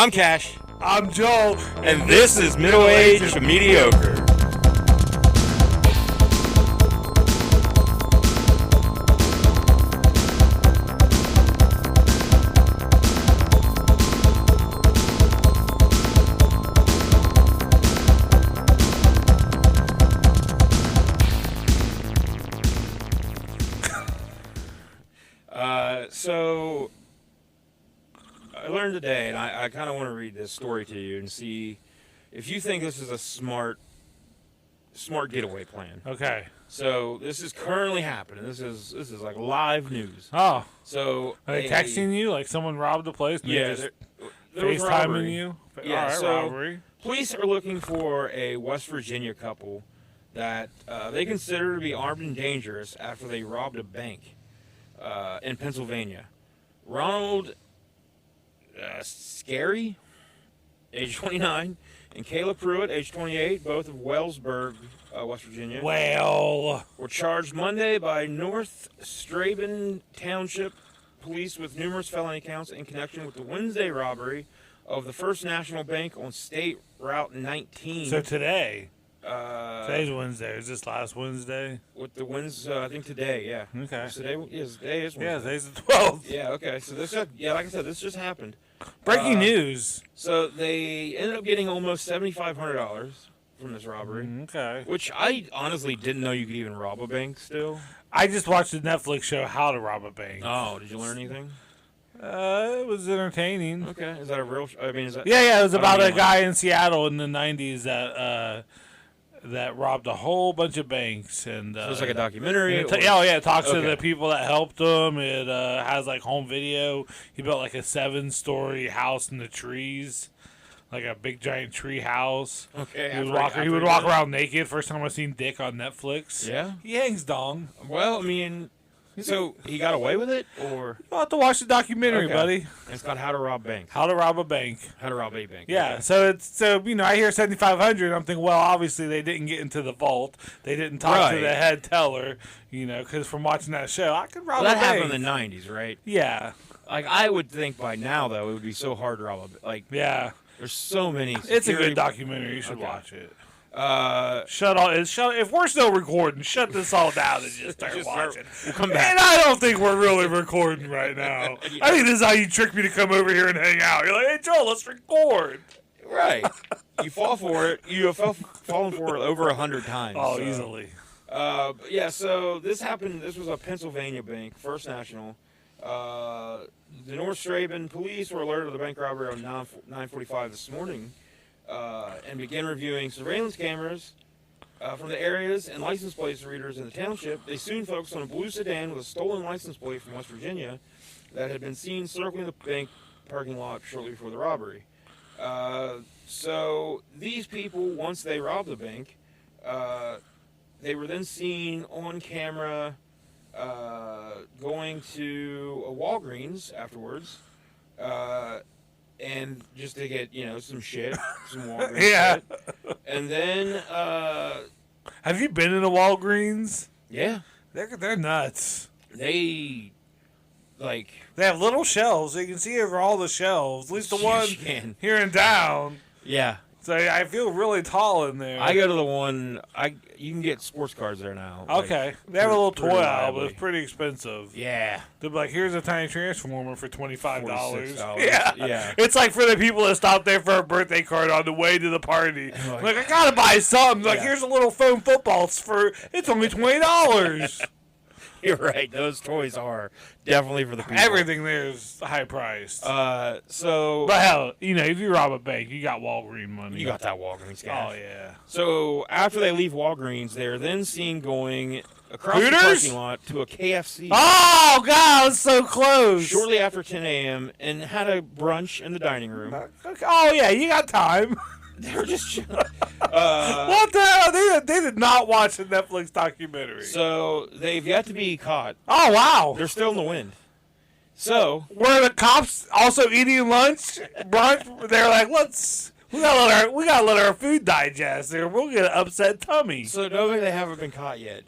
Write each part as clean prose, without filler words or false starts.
I'm Cash. I'm Joel. And this is Middle Age Mediocre. So I learned today, and I kind of want to read this story to you and see if you think this is a smart getaway plan. Okay. So this is currently happening. This is like live news. Oh. So Are they texting you like someone robbed the place? And Yeah, they there was FaceTiming robbery. you? Yeah, All right, so robbery. Police are looking for a West Virginia couple that they consider to be armed and dangerous after they robbed a bank in Pennsylvania. Ronald Scary, age 29, and Kayla Pruitt, age 28, both of Wellsburg, West Virginia, Well, were charged Monday by North Strabane Township Police with numerous felony counts in connection with the Wednesday robbery of the First National Bank on State Route 19. so today. Today's Wednesday. Is this last Wednesday? With the Wednesday, I think today, yeah. Okay. Today is Wednesday. Yeah, today's the 12th. Yeah, okay. So this, like I said, this just happened. Breaking news. So they ended up getting almost $7,500 from this robbery, Okay. which I honestly didn't know you could even rob a bank still. I just watched the Netflix show How to Rob a Bank. Oh, did you learn anything? It was entertaining. Okay, is that a real? I mean, is that? Yeah, it was I don't about a mean, guy in Seattle in the 90s that robbed a whole bunch of banks. And So it's like a documentary. it it talks to Okay. the people that helped him. It has like home video. He built like a 7-story house in the trees, like a big giant tree house. Okay. He would walk around naked. First time I seen Dick on Netflix. Yeah. He hangs dong. Well, I mean, so he got away with it, or You'll have to watch the documentary, Okay. buddy. it's called How to Rob Banks. How to Rob a Bank. How to Rob a Bank. Yeah, Okay. so I hear 7,500. I'm thinking, well, obviously they didn't get into the vault. They didn't talk to Right. the head teller, because from watching that show, I could rob Well, a that bank. happened in the '90s, right? Yeah, Like I would think by now, though, it would be so hard to rob a like. yeah. There's so many. It's a security- good documentary. You should Okay. watch it. Shut If we're still recording, shut this all down and just start Just start- watching. we'll come back. And I don't think we're really recording right now. I think this is how you trick me to come over here and hang out. You're like, hey, Joel, let's record. Right. You fall for it. You have fallen for it over 100 times. Oh, so. easily. But yeah, so this happened. This was a Pennsylvania bank, First National. The North Strabane police were alerted of the bank robbery on 9:45 this morning and began reviewing surveillance cameras from the areas and license plate readers in the township. They soon focused on a blue sedan with a stolen license plate from West Virginia that had been seen circling the bank parking lot shortly before the robbery. So these people, once they robbed the bank, they were then seen on camera going to a Walgreens afterwards, and just to get some shit, some Walgreens Yeah. shit. And then Have you been in a Walgreens? yeah, They're nuts. they They have little shelves. So you can see over all the shelves. At least the Yes, one you can. here in town. yeah. So I feel really tall in there. I go to the one. You can get sports cards there now. like, Okay. They have a little toy pretty aisle, but reliably. it's pretty expensive. Yeah. They're like, here's a tiny transformer for $25. $46. Yeah. Yeah. It's like for the people that stopped there for a birthday card on the way to the party. Like- Like, I gotta buy something. Like, Yeah. here's a little foam football. It's only $20. You're right. Those toys are definitely for the people. Everything there is high priced. So But hell, if you rob a bank, you got Walgreens money. you got that Walgreens cash. Oh, yeah. So after they leave Walgreens, they're then seen going across Hooters? the parking lot to a KFC Oh, God, it's so close. shortly after 10 a.m. and had a brunch in the dining room. Oh, yeah, you got time. They were just chilling. What the hell? They did not watch the Netflix documentary. So they've yet to be caught. Oh, wow. They're still in the wind. So Were the cops also eating brunch? They're like, we gotta let our food digest. Or we'll get an upset tummy. knowing they haven't been caught yet,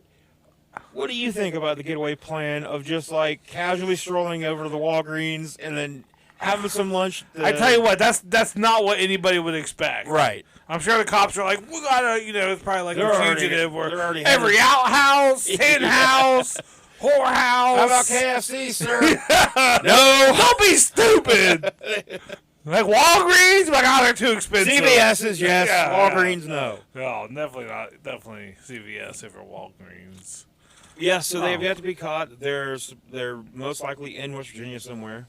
what do you think about the getaway plan of just like casually strolling over to the Walgreens and then having some lunch. I tell you what, that's not what anybody would expect. Right. I'm sure the cops are like, we gotta, it's probably like They're a already- fugitive or they're already every headed- outhouse, hen house, whorehouse. How about KFC, sir? No. Don't be stupid. Like Walgreens, like, oh, they're too expensive. CVS's, yes. Yeah. Walgreens, no. No, definitely not. Definitely CVS over Walgreens. Yeah, so they have Oh. yet to be caught. They're most likely in West Virginia somewhere.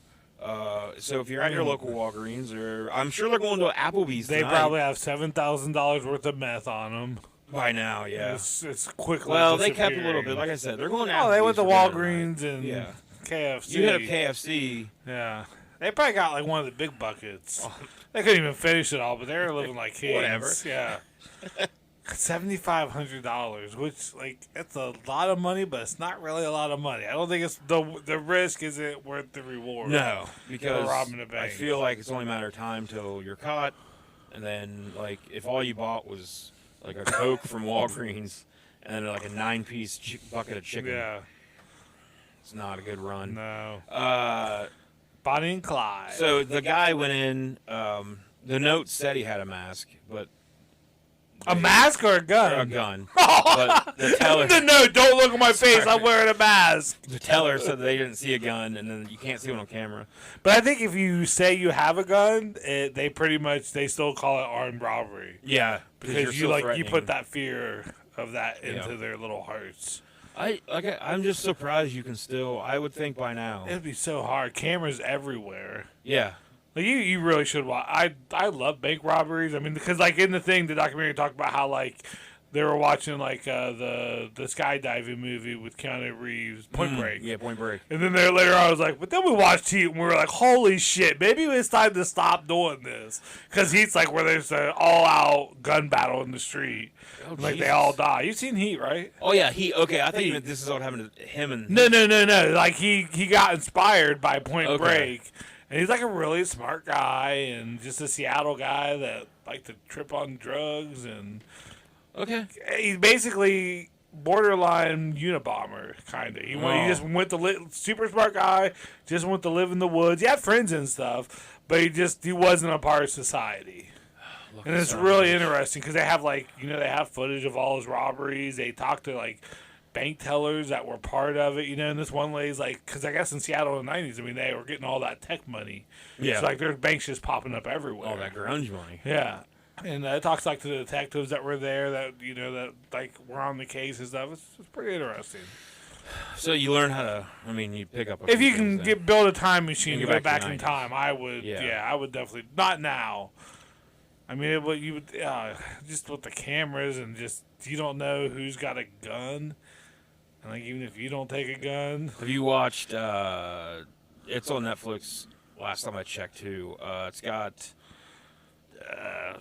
So if you're at your local Walgreens, or I'm sure they're going to Applebee's They tonight. probably have $7,000 worth of meth on them. By now, yeah. It's quickly. Well, they kept a little disappearing. bit. Like I said, they're going to Oh, they went to Applebee's for dinner Walgreens tonight. and Yeah. KFC. You hit up KFC. Yeah. They probably got like one of the big buckets. They couldn't even finish it all, but they were living like kings. Whatever. Yeah. $7,500, which that's a lot of money, but it's not really a lot of money. I don't think it's the risk isn't worth the reward. No, because robbing a I bank. feel like it's only a matter of time till you're caught, and then if all you bought was like a Coke from Walgreens and then like a 9-piece bucket of chicken, Yeah. it's not a good run. No. Bonnie and Clyde. So the guy went in. The note said he had a mask, but a mask or a gun? or a gun. But the teller, No, don't look at my face. Sorry. I'm wearing a mask. the teller said they didn't see a gun, and then you can't see one on camera. But I think if you say you have a gun, they still call it armed robbery Yeah, because you're you still you threatening. put that fear of that into Yeah. their little hearts. I'm just surprised you can still. I would think by now. It'd be so hard. Cameras everywhere. Yeah. Like you really should watch. I love bank robberies. I mean, because in the thing, the documentary talked about how they were watching the skydiving movie with Keanu Reeves, Point Break. Yeah, Point Break. And then later on, I was like, but then we watched Heat, and we were like, holy shit, maybe it's time to stop doing this. Because Heat's where there's an all-out gun battle in the street. Oh, They Jesus. all die. You've seen Heat, right? Oh yeah, okay. I think this is what happened to him and. No. He got inspired by Point Okay. Break. And he's a really smart guy and just a Seattle guy that liked to trip on drugs. And Okay. he's basically borderline Unabomber, kind of. He just went to super smart guy, just went to live in the woods. He had friends and stuff, but he wasn't a part of society. And it's really interesting because they have they have footage of all his robberies. They talk to bank tellers that were part of it, and this one lady's because I guess in Seattle in the 90s, they were getting all that tech money. Yeah. So there's banks just popping up everywhere. All that grunge money. Yeah. And it talks to the detectives that were there that, that were on the case and stuff. It's pretty interesting. So you learn how to. I mean, you pick up. If you can build a time machine And to go go back back to in the time, I would. Yeah. I would definitely. Not now. I mean, you would just with the cameras and just you don't know who's got a gun, and even if you don't take a gun, Have you watched? It's on Netflix. Last time I checked, too. It's got.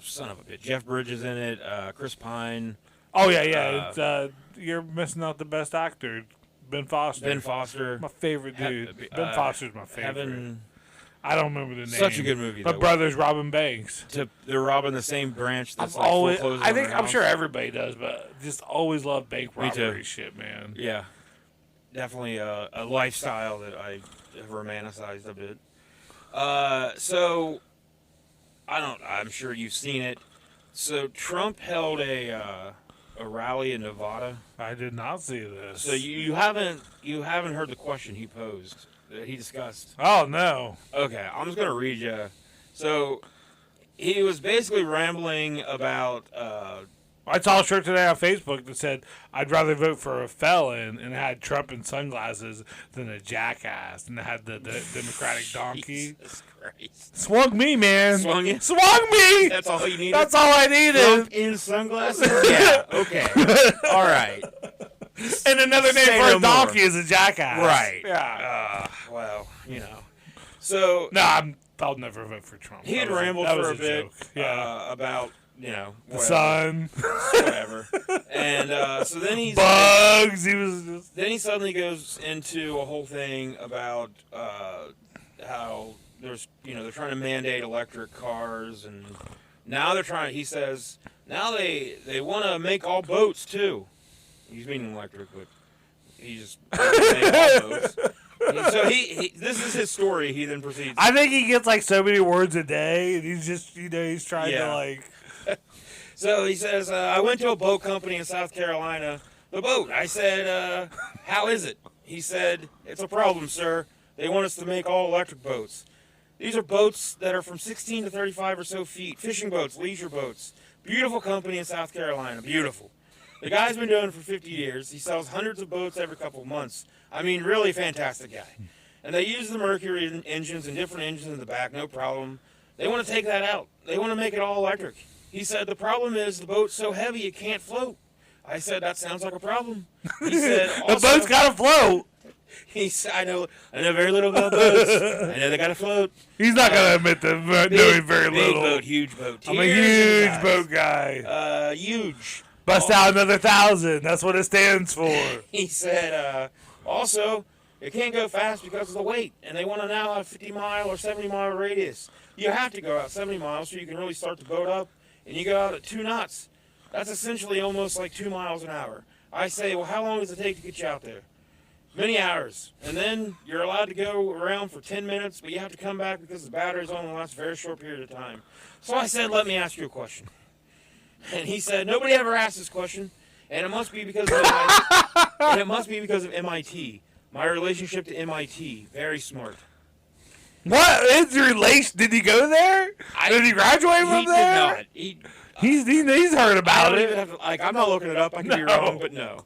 Son of a bitch. Jeff Bridges in it. Chris Pine. oh yeah, you're missing out the best actor, Ben Foster. Ben Foster. my favorite dude. Ben Foster's my favorite. Heaven. I don't remember the name. Such a good movie. My though. brother's Robin Banks. They're robbing the same branch. That's I've always, foreclosing I on think their I'm house. sure everybody does, but just always love bank Me too. robbery shit, man. Yeah, definitely a lifestyle that I have romanticized a bit. So I'm sure you've seen it. So Trump held a rally in Nevada. I did not see this. So you haven't heard the question he posed that he discussed. Oh no. Okay, I'm just gonna read you. So he was basically rambling about. I saw a shirt today on Facebook that said, "I'd rather vote for a felon," and it had Trump in sunglasses than a jackass, and it had the Democratic donkey. Jesus Christ. Swung me, man. Swung you? Swung me. That's all you needed. That's all I needed. Trump in sunglasses? Yeah, okay. All right. And another name Say for no a donkey more. is a jackass. Right. Yeah. Well, So No, I'll never vote for Trump. he had That was- rambled that for was a bit joke. Yeah. about, the whatever, sun. whatever. And so then Bugs. He was just. then he suddenly goes into a whole thing about how they're trying to mandate electric cars, and now he says, now they want to make all boats too. He's meaning electric, but he just make all boats. So this is his story. He then proceeds. I think he gets like so many words a day, and he's just, he's trying to like. So he says, I went to a boat company in South Carolina. The boat. I said, how is it? He said, it's a problem, sir. They want us to make all electric boats. These are boats that are from 16 to 35 or so feet. Fishing boats, leisure boats. Beautiful company in South Carolina. Beautiful. The guy's been doing it for 50 years. He sells hundreds of boats every couple of months. I mean, really fantastic guy. And they use the Mercury engines and different engines in the back, no problem. They want to take that out. They want to make it all electric. He said, the problem is the boat's so heavy it can't float. I said, that sounds like a problem. He said, the boat's got to float. He said, I know very little about boats. I know they got to float. He's not going to admit to knowing very big little. Boat, huge boat. I'm a huge boat guy. Huge. Bust out another 1,000. That's what it stands for. He said, also, it can't go fast because of the weight. And they want to now have 50-mile or 70-mile radius. You have to go out 70 miles so you can really start the boat up. And you go out at 2 knots. That's essentially almost like 2 miles an hour. I say, well, how long does it take to get you out there? Many hours. And then you're allowed to go around for 10 minutes, but you have to come back because the batteries only last a very short period of time. So I said, let me ask you a question. And he said, nobody ever asked this question, and it must be because of MIT. And it must be because of MIT. My relationship to MIT, very smart. What is the relation? Did he go there? Did he graduate from there? He did not. He's heard about it. I'm not looking it up. I could be wrong, but no.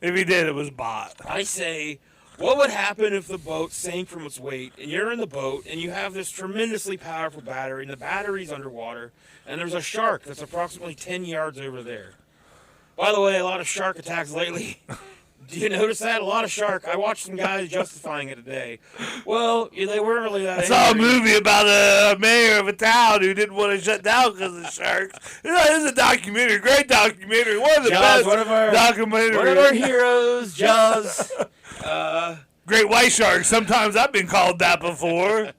If he did, it was bot. I say, what would happen if the boat sank from its weight, and you're in the boat, and you have this tremendously powerful battery, and the battery's underwater, and there's a shark that's approximately 10 yards over there. By the way, a lot of shark attacks lately. Do you notice that? A lot of shark. I watched some guys justifying it today. Well, they weren't really that angry. I saw a movie about a mayor of a town who didn't want to shut down because of sharks. It's a documentary, great documentary. One of the best documentaries. One of our heroes, Jaws. Great white shark. Sometimes I've been called that before.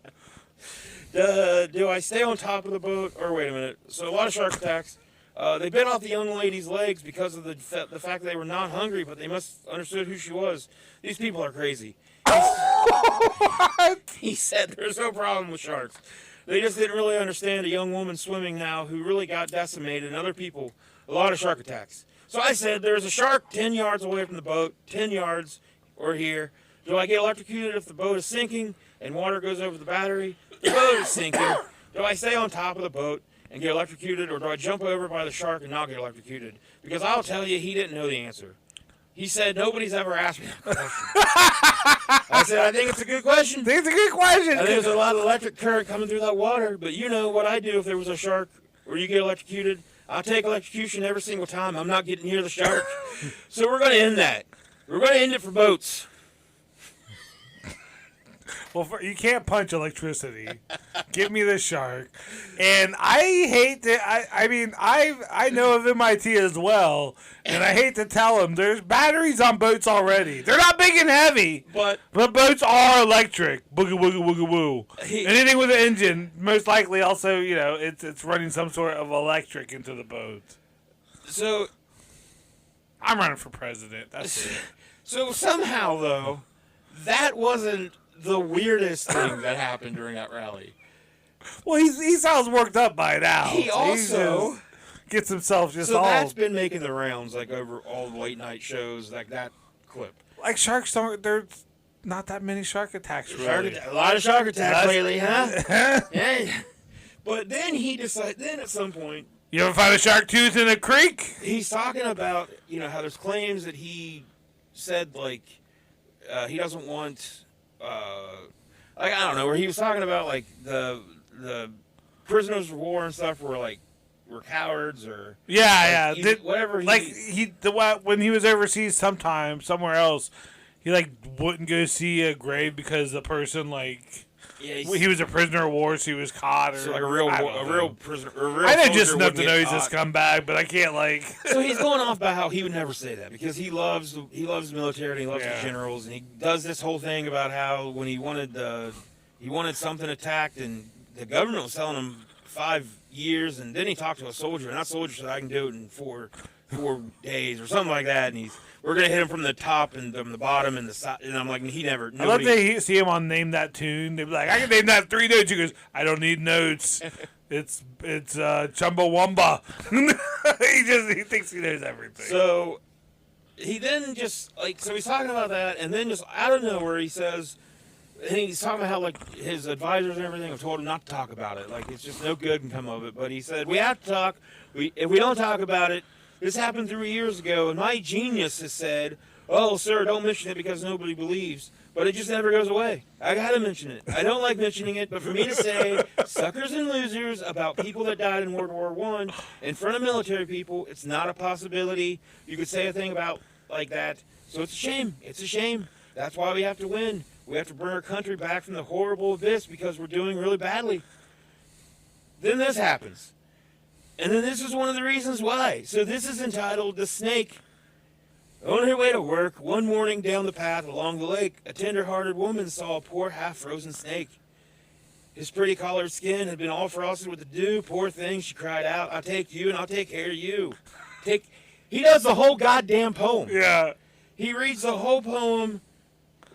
Do I stay on top of the boat? Or wait a minute. So a lot of shark attacks. They bit off the young lady's legs because of the fact they were not hungry, but they must have understood who she was. These people are crazy. He said there's no problem with sharks. They just didn't really understand a young woman swimming now who really got decimated, and other people, a lot of shark attacks. So I said, there's a shark 10 yards away from the boat, 10 yards or here. Do I get electrocuted if the boat is sinking and water goes over the battery? The boat is sinking. Do I stay on top of the boat and get electrocuted, or do I jump over by the shark and not get electrocuted? Because I'll tell you, he didn't know the answer. He said, nobody's ever asked me that question. I said, I think it's a good question. I think it's a good question. I think there's a lot of electric current coming through that water, but you know what I'd do if there was a shark or you get electrocuted. I'll take electrocution every single time. I'm not getting near the shark. So we're going to end that. We're going to end it for boats. Well, you can't punch electricity. Give me the shark. And I hate to. I mean, I know of MIT as well, and I hate to tell them there's batteries on boats already. They're not big and heavy, but boats are electric. Boogie woogie woogie woo. Anything with an engine, most likely, also it's running some sort of electric into the boat. So I'm running for president. That's it. So somehow though, that wasn't the weirdest thing that happened during that rally. Well, he sounds worked up by now. He also gets himself just so all. That's been making the rounds like over all the late night shows, like that clip. Like sharks don't. There's not that many shark attacks. Really. A lot of shark attacks lately, huh? Yeah. But then he decided. Then at some point, you ever find a shark tooth in a creek? He's talking about how there's claims that he said like he doesn't want. Like I don't know, where he was talking about like the prisoners of war and stuff were cowards or whatever. When he was overseas, somewhere else, he wouldn't go see a grave because the person he was a prisoner of war, so he was caught, or so a real prisoner. I know just enough to know he's a scumbag, but I can't So he's going off about how he would never say that because he loves the military and he loves the generals, and he does this whole thing about how when he wanted something attacked and the government was telling him 5 years, and then he talked to a soldier, and that soldier said, "I can do it in 4 4 days or something like that, and we're gonna hit him from the top and from the bottom and the side. And I'm like, I love to see him on Name That Tune. They'd be like, I can name that 3 notes. He goes, I don't need notes. It's Chumbawamba. he thinks he knows everything. So he then just so he's talking about that, and then just out of nowhere he says, and he's talking about how like his advisors and everything have told him not to talk about it. Like it's just no good can come of it. But he said we have to talk. If we don't talk about it, this happened 3 years ago, and my genius has said, "Oh, sir, don't mention it because nobody believes." But it just never goes away. I gotta mention it. I don't like mentioning it, but for me to say suckers and losers about people that died in World War I in front of military people, it's not a possibility. You could say a thing about like that. So it's a shame. It's a shame. That's why we have to win. We have to bring our country back from the horrible abyss because we're doing really badly. Then this happens. And then this is one of the reasons why. So this is entitled The Snake. On her way to work, one morning down the path along the lake, a tender-hearted woman saw a poor half-frozen snake. His pretty collared skin had been all frosted with the dew. Poor thing, she cried out, I'll take you and I'll take care of you. He does the whole goddamn poem. Yeah. He reads the whole poem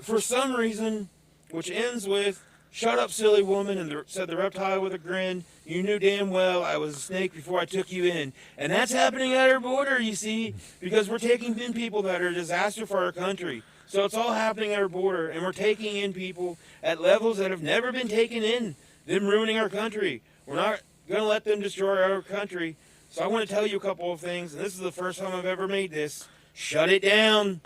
for some reason, which ends with, shut up, silly woman, and said the reptile with a grin. You knew damn well I was a snake before I took you in. And that's happening at our border, you see, because we're taking in people that are a disaster for our country. So it's all happening at our border, and we're taking in people at levels that have never been taken in, them ruining our country. We're not going to let them destroy our country. So I want to tell you a couple of things, and this is the first time I've ever made this. Shut it down.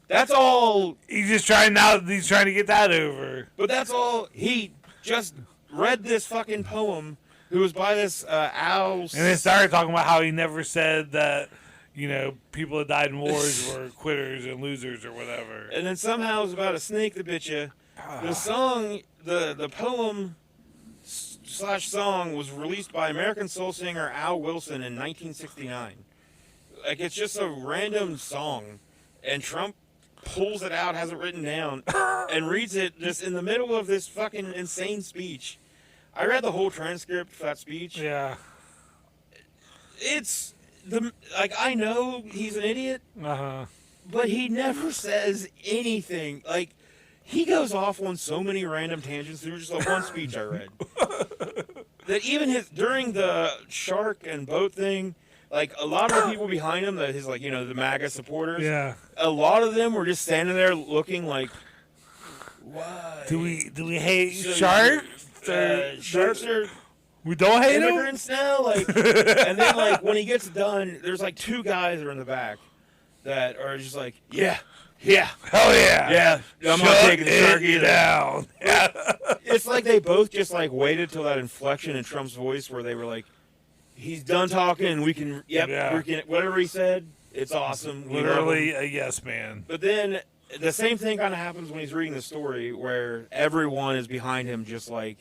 That's all. He's trying to get that over. But that's all. He just read this fucking poem, who was by this owl. And then started talking about how he never said that, people that died in wars were quitters and losers or whatever. And then somehow it was about a snake that bit you. The song, the poem / song was released by American soul singer Al Wilson in 1969. Like, it's just a random song. And Trump pulls it out, has it written down, and reads it just in the middle of this fucking insane speech. I read the whole transcript for that speech. Yeah. It's I know he's an idiot, but he never says anything. Like, he goes off on so many random tangents through just one speech I read. That even during the shark and boat thing, like, a lot of the people behind him, the MAGA supporters, yeah, a lot of them were just standing there looking like, why? Do we hate sharks? Sharks are we don't hate immigrants now? Like, and then, when he gets done, there's, 2 guys that are in the back that are just like, yeah, hell yeah, I'm not taking the shark either. Down. Yeah. It's like they both just, waited till that inflection in Trump's voice where they were like, he's done talking. We can, whatever he said, it's awesome. Literally a yes man. But then the same thing kind of happens when he's reading the story, where everyone is behind him, just like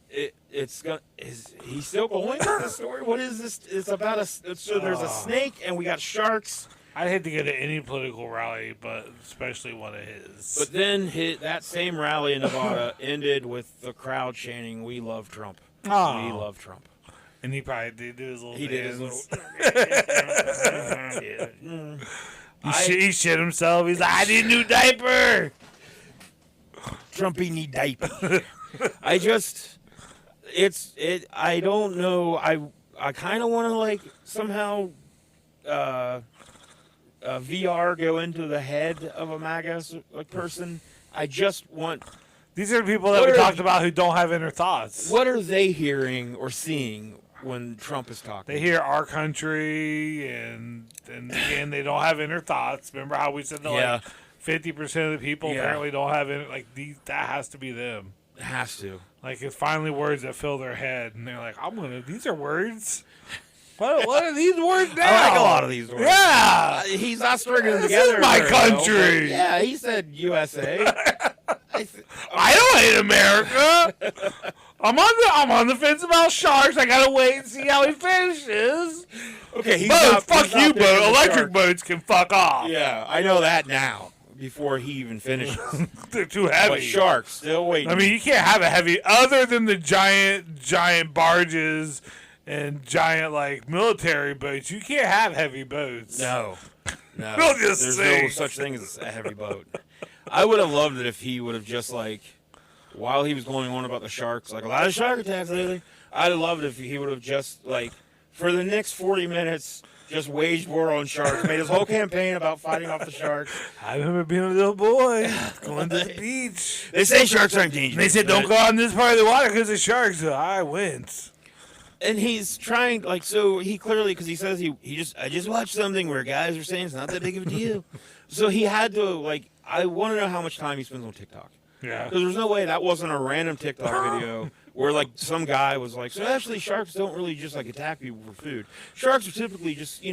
is he still going with the story? What is this? It's about so there's a snake and we got sharks. I'd hate to go to any political rally, but especially one of his. But then that same rally in Nevada ended with the crowd chanting, "We love Trump. Oh. We love Trump." And he probably did do his little He dance. did his little... He shit himself. He's like, I need a new diaper. Trumpy need diaper. I don't know. I kind of want to, somehow VR go into the head of a MAGA person. I just want... These are the people that we talked about who don't have inner thoughts. What are they hearing or seeing when Trump is talking? They hear our country, and again, they don't have inner thoughts. Remember how we said that 50% of the people apparently don't have that has to be them. It has to. It's finally words that fill their head, and they're like, these are words? What are these words now? I like a lot of these words. Yeah. He's not stringing them together. This is my country. Yeah, he said USA. I don't hate America. I'm on the fence about sharks. I gotta wait and see how he finishes. Okay, fuck you, boat. Electric boats can fuck off. Yeah, I know that now. Before he even finishes, they're too heavy. But sharks still waiting. I mean, you can't have a heavy other than the giant barges and giant like military boats. You can't have heavy boats. No. They'll just There's sink. no such thing as a heavy boat. I would have loved it if he would have just like, while he was going on about the sharks, like a lot of shark attacks lately. I'd have loved it if he would have just like, for the next 40 minutes, just waged war on sharks. Made his whole campaign about fighting off the sharks. I remember being a little boy going to the beach. They say sharks aren't dangerous. They said don't go out in this part of the water because of sharks. So I went. And he's trying, like, so he clearly, because he says I just watched something where guys are saying it's not that big of a deal. So he had to, like, I want to know how much time he spends on TikTok. Yeah. Because there's no way that wasn't a random TikTok video where, like, some guy was like, so actually sharks don't really just, like, attack people for food. Sharks are typically just,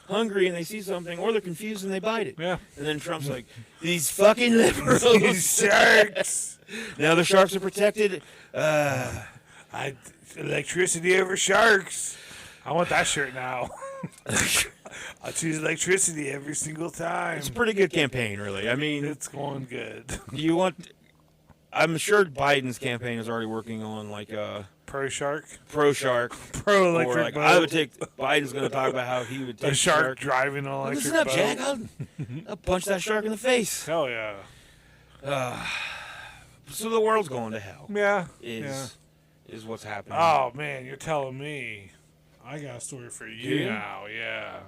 hungry and they see something, or they're confused and they bite it. Yeah. And then Trump's like, these fucking liberals. These sharks. Now the sharks are protected. Electricity over sharks. I want that shirt now. I'll choose electricity every single time. It's a pretty good campaign, really. I mean, It's going good. I'm sure Biden's campaign is already working on like Pro shark. pro shark, Pro or electric like boat. I would take. Biden's going to talk about how he would take a shark driving an electric Listen up, boat. Jack. I'll punch that shark in the face. Hell yeah. So the world's going to hell. Yeah. Is what's happening. Oh man, you're telling me. I got a story for you Yeah? now. Yeah.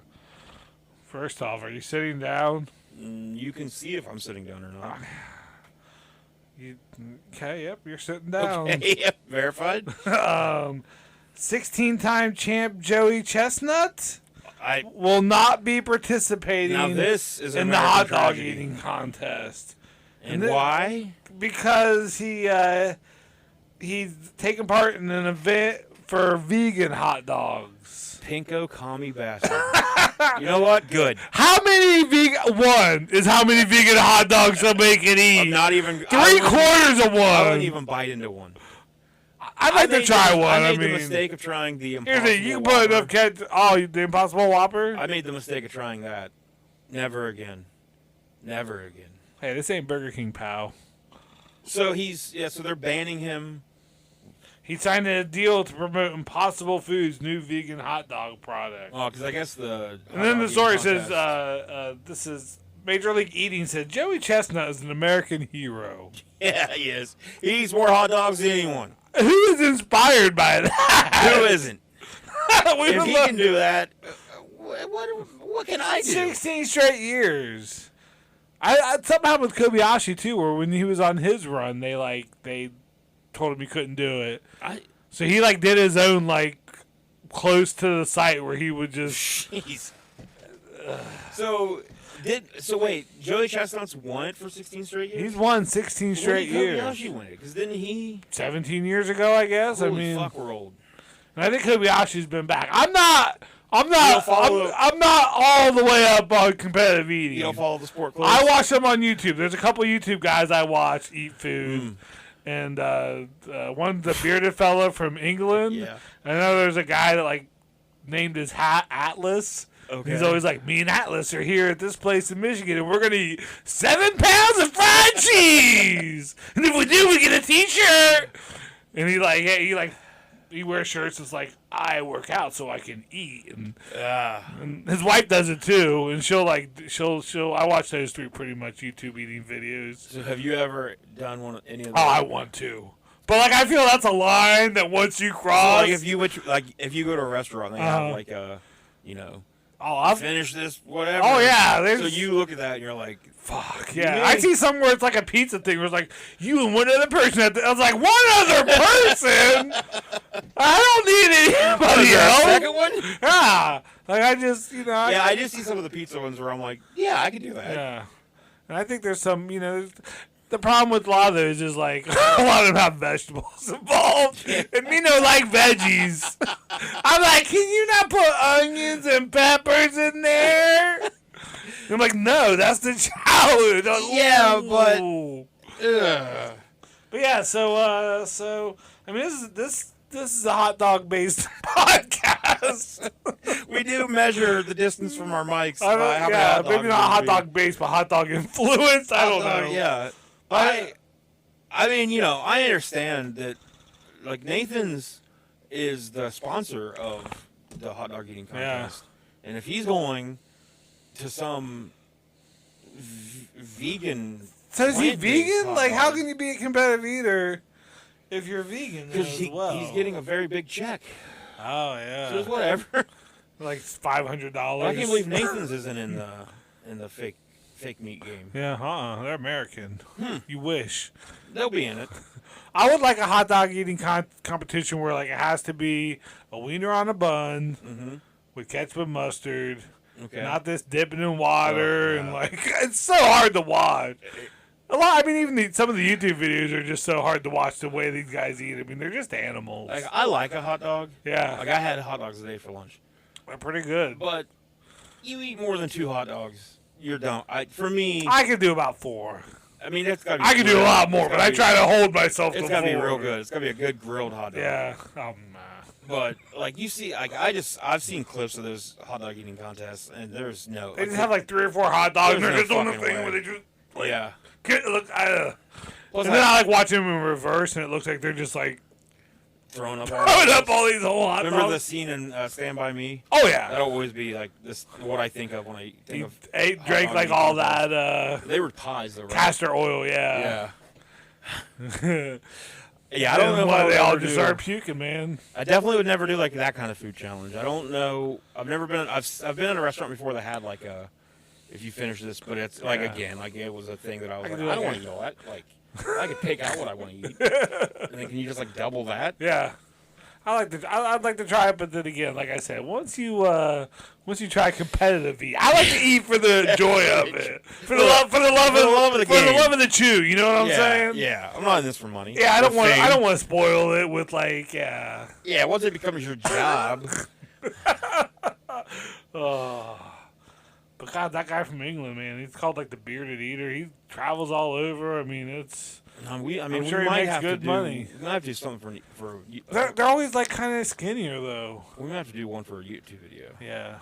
First off, are you sitting down? You can see if I'm sitting down or not. Okay, yep, you're sitting down. Okay, yep, verified. 16-time champ Joey Chestnut I will not be participating now this is in the American hot dog tragedy. eating contest. And thi- why? Because he's taking part in an event for vegan hot dogs. Pinko commie bastard. You know what? Good. How many vegan? One is how many vegan hot dogs somebody can eat. I'm not even. Three-quarters of I one. wouldn't even bite into one. I'd like to try one. I I made the mean, mistake of trying the here's Impossible it. You can put enough Whopper. the Impossible Whopper. I made the mistake of trying that. Never again. Never again. Hey, this ain't Burger King, pal. So so they're banning him. He signed a deal to promote Impossible Foods' new vegan hot dog product. Oh, because I guess And then the story says, this is Major League Eating said, Joey Chestnut is an American hero. Yeah, he is. He eats more hot dogs than anyone. Who is inspired by that? Who isn't? If he can do that, what can I do? 16 straight years. I something happened with Kobayashi too, where when he was on his run, they told him he couldn't do it. So he did his own close to the site where he would just. Jeez. So wait, Joey Chestnut's won it for 16 straight years? He's won 16 straight years. Kobayashi win it? Because didn't he? 17 years ago, I guess. Holy fuck, we're old. And I think Kobayashi's been back. I'm not all the way up on competitive eating. You don't follow the sport close? I watch them on YouTube. There's a couple YouTube guys I watch eat food. And one's a bearded fella from England. Yeah. I know there's a guy that named his hat Atlas. Okay. He's always like, me and Atlas are here at this place in Michigan, and we're gonna eat 7 pounds of fried cheese. And if we do, we get a T-shirt. And he wears shirts that's like, I work out so I can eat, and his wife does it too. And she'll I watch those three pretty much YouTube eating videos. So have you ever done any of those? Oh, I want to. But I feel that's a line that once you cross, So, if you go to a restaurant, they have finish this whatever. Oh yeah, so you look at that and you're like, fuck yeah. I see somewhere it's like a pizza thing where it's like you and one other person. I was like, one other person. I don't need anybody else. Second one. Yeah, I just I just see some of the pizza ones where I'm like, yeah, I can do that. Yeah, and I think there's some The problem with a lot of those is a lot of them have vegetables involved, and me no like veggies. I'm like, can you not put onions and peppers in there? And I'm like, no, that's the chowder. Yeah, but yeah. So I mean, this is a hot dog based podcast. We do measure the distance from our mics. By how many hot dogs maybe not hot dog based, but hot dog influence. I don't know. Yeah. I mean, I understand that, Nathan's, is the sponsor of the hot dog eating contest, and if he's going to some vegan, so is he plant-based vegan? hot Like, how dog, can you be a competitive eater if you're vegan because as well? he's getting a very big check. Oh yeah. So it's whatever. Like $500. I can't believe Nathan's isn't in the fake meat game. Yeah, they're American. You wish. They'll be in it. I would like a hot dog eating competition where like it has to be a wiener on a bun with ketchup and mustard. Okay. Not this dipping in water and like it's so hard to watch. I mean, even some of the YouTube videos are just so hard to watch the way these guys eat. I mean, they're just animals. Like, I like a hot dog. Yeah, Like, I had hot dogs today for lunch. they're pretty good. But you eat more than 2 hot dogs, you're done. For me, I could do about 4. I mean, it's gotta be. I could do a lot more, but I try to hold myself to 4. It's gotta be real good. It's gotta be a good grilled hot dog. Yeah. But like you see, like I've seen clips of those hot dog eating contests, and there's no. They just have like 3 or 4 hot dogs, and There's they're no just doing the fucking thing way. where they just like, Yeah. look. Plus, And then I like watching them in reverse, and it looks like they're just like throwing up. throwing up all these whole hot Remember the dogs. scene in Stand By Me? Oh yeah, That'll always be like this. What I think of when I think he of. drank dog like eating all contest. that They were pies, though, right? castor oil. Yeah. Yeah. Yeah, I don't know why if they I all would just do. start puking, man. I definitely would never do like that kind of food challenge. I don't know. I've never been. I've been in a restaurant before that had like a. If you finish this, but it's like again, like it was a thing that I was like, I don't want to eat all that. Like, I could pick out what I want to eat, and then can you just like double that? Yeah. I'd like to try it, but then again, like I said, once you try competitive eat, I like to eat for the joy of it, for the love of the chew. You know what I'm saying? Yeah, I'm not in this for money. Yeah, I or don't fame. want to spoil it with like Yeah, once it becomes your job. Oh. But God, that guy from England, man, he's called like the bearded eater. He travels all over. I mean, it's. I'm sure we he might makes have good to do. money. We might have to do something for. They're always like kind of skinnier though. We might have to do one for a YouTube video. Yeah.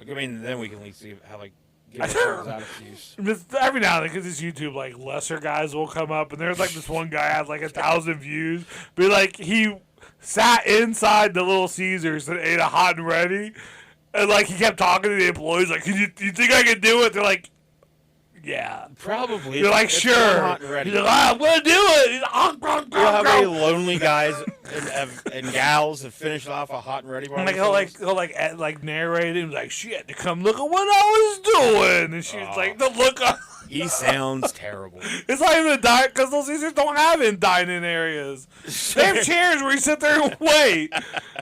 Like, I mean, then we can at least see how like get ourselves out of use. Just every now and then, because it's YouTube, like lesser guys will come up, and there's like this one guy had like 1,000 views, but like he sat inside the Little Caesars and ate a hot and ready, and like he kept talking to the employees, like, you think I can do it? They're like, yeah. Probably. You're like, It's sure. hot and ready. He's like, I'm gonna do it. He's like, You know how many lonely guys and gals have finished off a hot and ready and party? like he'll narrate it. He's like, she had to come look at what I was doing, and she's like, the look. He sounds terrible. It's not even a dine because those Caesars don't have in dining areas. They have chairs where you sit there and wait.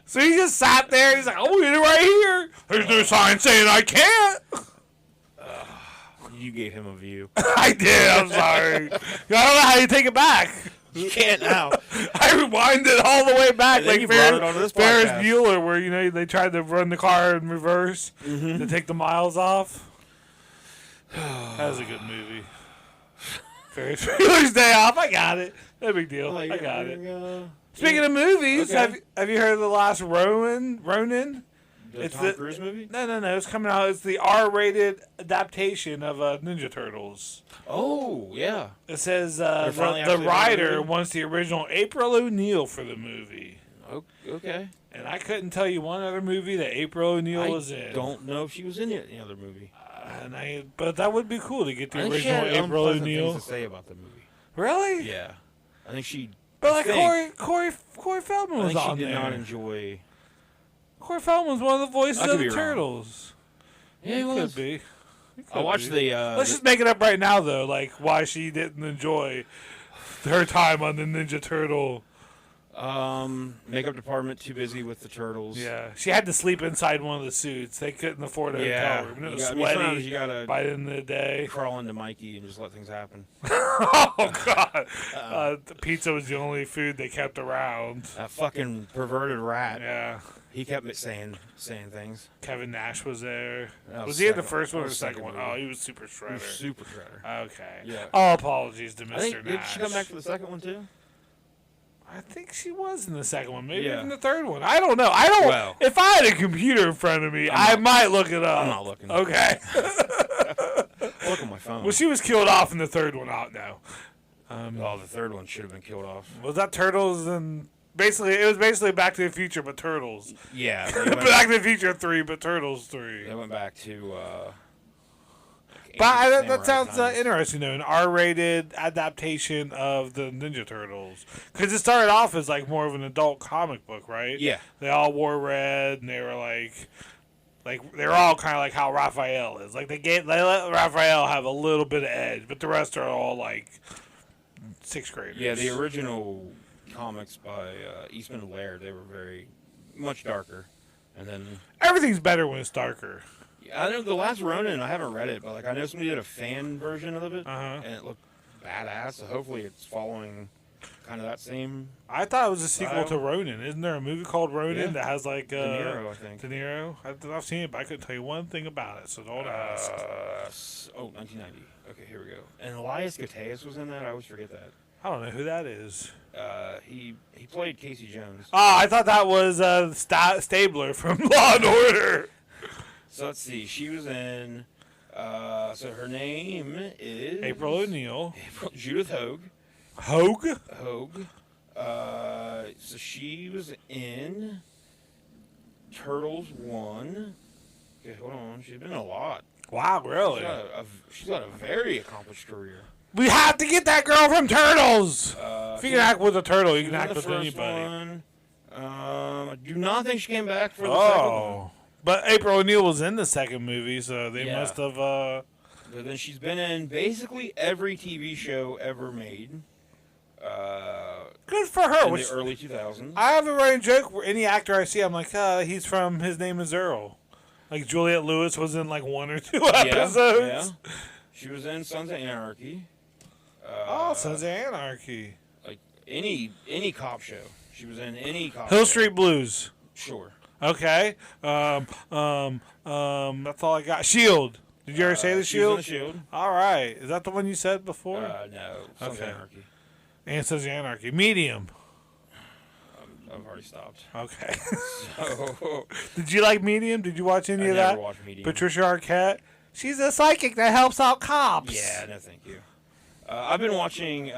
So he just sat there. He's like, "I'll eat it right here." There's no sign saying I can't. You gave him a view. I did. I'm sorry. I don't know how you take it back. You can't now. I rewind it all the way back, And then like you brought it onto this Ferris podcast. Bueller, where they tried to run the car in reverse to take the miles off. That was a good movie. Ferris Bueller's Day Off. I got it. No big deal. I got it. Speaking of movies, Okay. have you heard of the last Ronin? The Tom Cruise movie? No. It's coming out. It's the R-rated adaptation of Ninja Turtles. Oh, yeah. It says They're finally the actually writer doing the movie? wants the original April O'Neil for the movie. Okay. And I couldn't tell you one other movie that April O'Neil was in. I don't know if she was in any other movie. But that would be cool to get the I think she original had April unpleasant O'Neil. things to say about the movie. Really? Yeah. I think she... But like I Corey Feldman was think she on did there. not enjoy... Corey Feldman was one of the voices I of could the be wrong. Turtles. Yeah, he He was. could be. I watched the... Let's just make it up right now, though. Like why she didn't enjoy her time on the Ninja Turtle. makeup department too busy with the turtles. Yeah, she had to sleep inside one of the suits. They couldn't afford a hotel room. It was sweaty sometimes you gotta by the end of the day. crawl into Mikey and just let things happen. Oh God! The pizza was the only food they kept around. That fucking perverted rat. Yeah. He kept saying things. Kevin Nash was there. That Was he in the second- first one that or the was second one? movie. Oh, he was Super He Shredder. was Super Shredder. Okay. Yeah. All apologies to Mr. I think, did Nash. she come back for the second one too? I think she was in the second one, maybe Yeah. even the third one. I don't know. I don't. Well- if I had a computer in front of me, I might look it up. I'm not looking. Okay. I'll look on my phone. Well, she was killed off in the third one. Out now. Oh, the third one should have been killed off. Was that Turtles and Basically, it was basically Back to the Future, but Turtles. Yeah. Back to the Future 3, but Turtles 3. They went back to. But that sounds interesting, though. An R-rated adaptation of the Ninja Turtles. Because it started off as like more of an adult comic book, right? Yeah. They all wore red, and they were like they're all kind of like how Raphael is. Like they let Raphael have a little bit of edge, but the rest are all like sixth graders. Yeah, the original comics by Eastman and Laird, they were very much darker, and then everything's better when it's darker. I know the Last Ronin. I haven't read it, but like I know somebody did a fan version of it, Uh-huh. and it looked badass. So hopefully, it's following kind of that same. I thought it was a sequel to Ronin. Isn't there a movie called Ronin that has like De Niro, I think. De Niro. I've seen it, but I couldn't tell you one thing about it, so don't ask. 1990. Okay, here we go. And Elias Koteas was in that. I always forget that. I don't know who that is. He played Casey Jones. Oh, I thought that was Stabler from Law and Order. So let's see. She was in. So her name is April O'Neil. Judith Hogue. Hogue. So she was in Turtles 1. Okay, hold on. She's been in a lot. Wow, really? She's got a very accomplished career. We have to get that girl from Turtles. If you can act with a turtle, you can act with anybody. One. I do not think she came back for the second one. But April O'Neil was in the second movie, so they must have. But then she's been in basically every TV show ever made. Good for her. In the early 2000s. I have a running joke where any actor I see, I'm like, he's from His Name is Earl. Like Juliette Lewis was in like 1 or 2 episodes. Yeah. She was in Sons of Anarchy. Sons of Anarchy. Like any cop show. She was in any cop Hill show. Street Blues. Sure. Okay. That's all I got. Shield. Did you ever say the Shield? She was in the Shield. All right. Is that the one you said before? No. Sons of Anarchy. And Sons of Anarchy. Medium. I've already stopped. Okay. So, Did you like Medium? Did you watch any of that? I never watched Medium. Patricia Arquette. She's a psychic that helps out cops. Yeah, no thank you. I've been watching,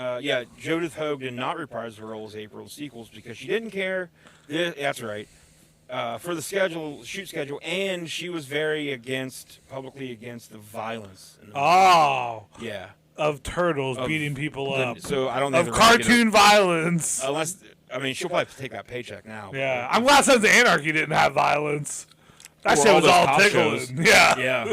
Judith Hogue did not reprise her role as April's sequels because she didn't care. That's right. For the shoot schedule, and she was very publicly against the violence. Yeah. Of turtles beating people up. So I don't think of cartoon violence. Unless, she'll probably take that paycheck now. Yeah. I'm glad Sons of Anarchy didn't have violence. That shit was all tickling. Yeah.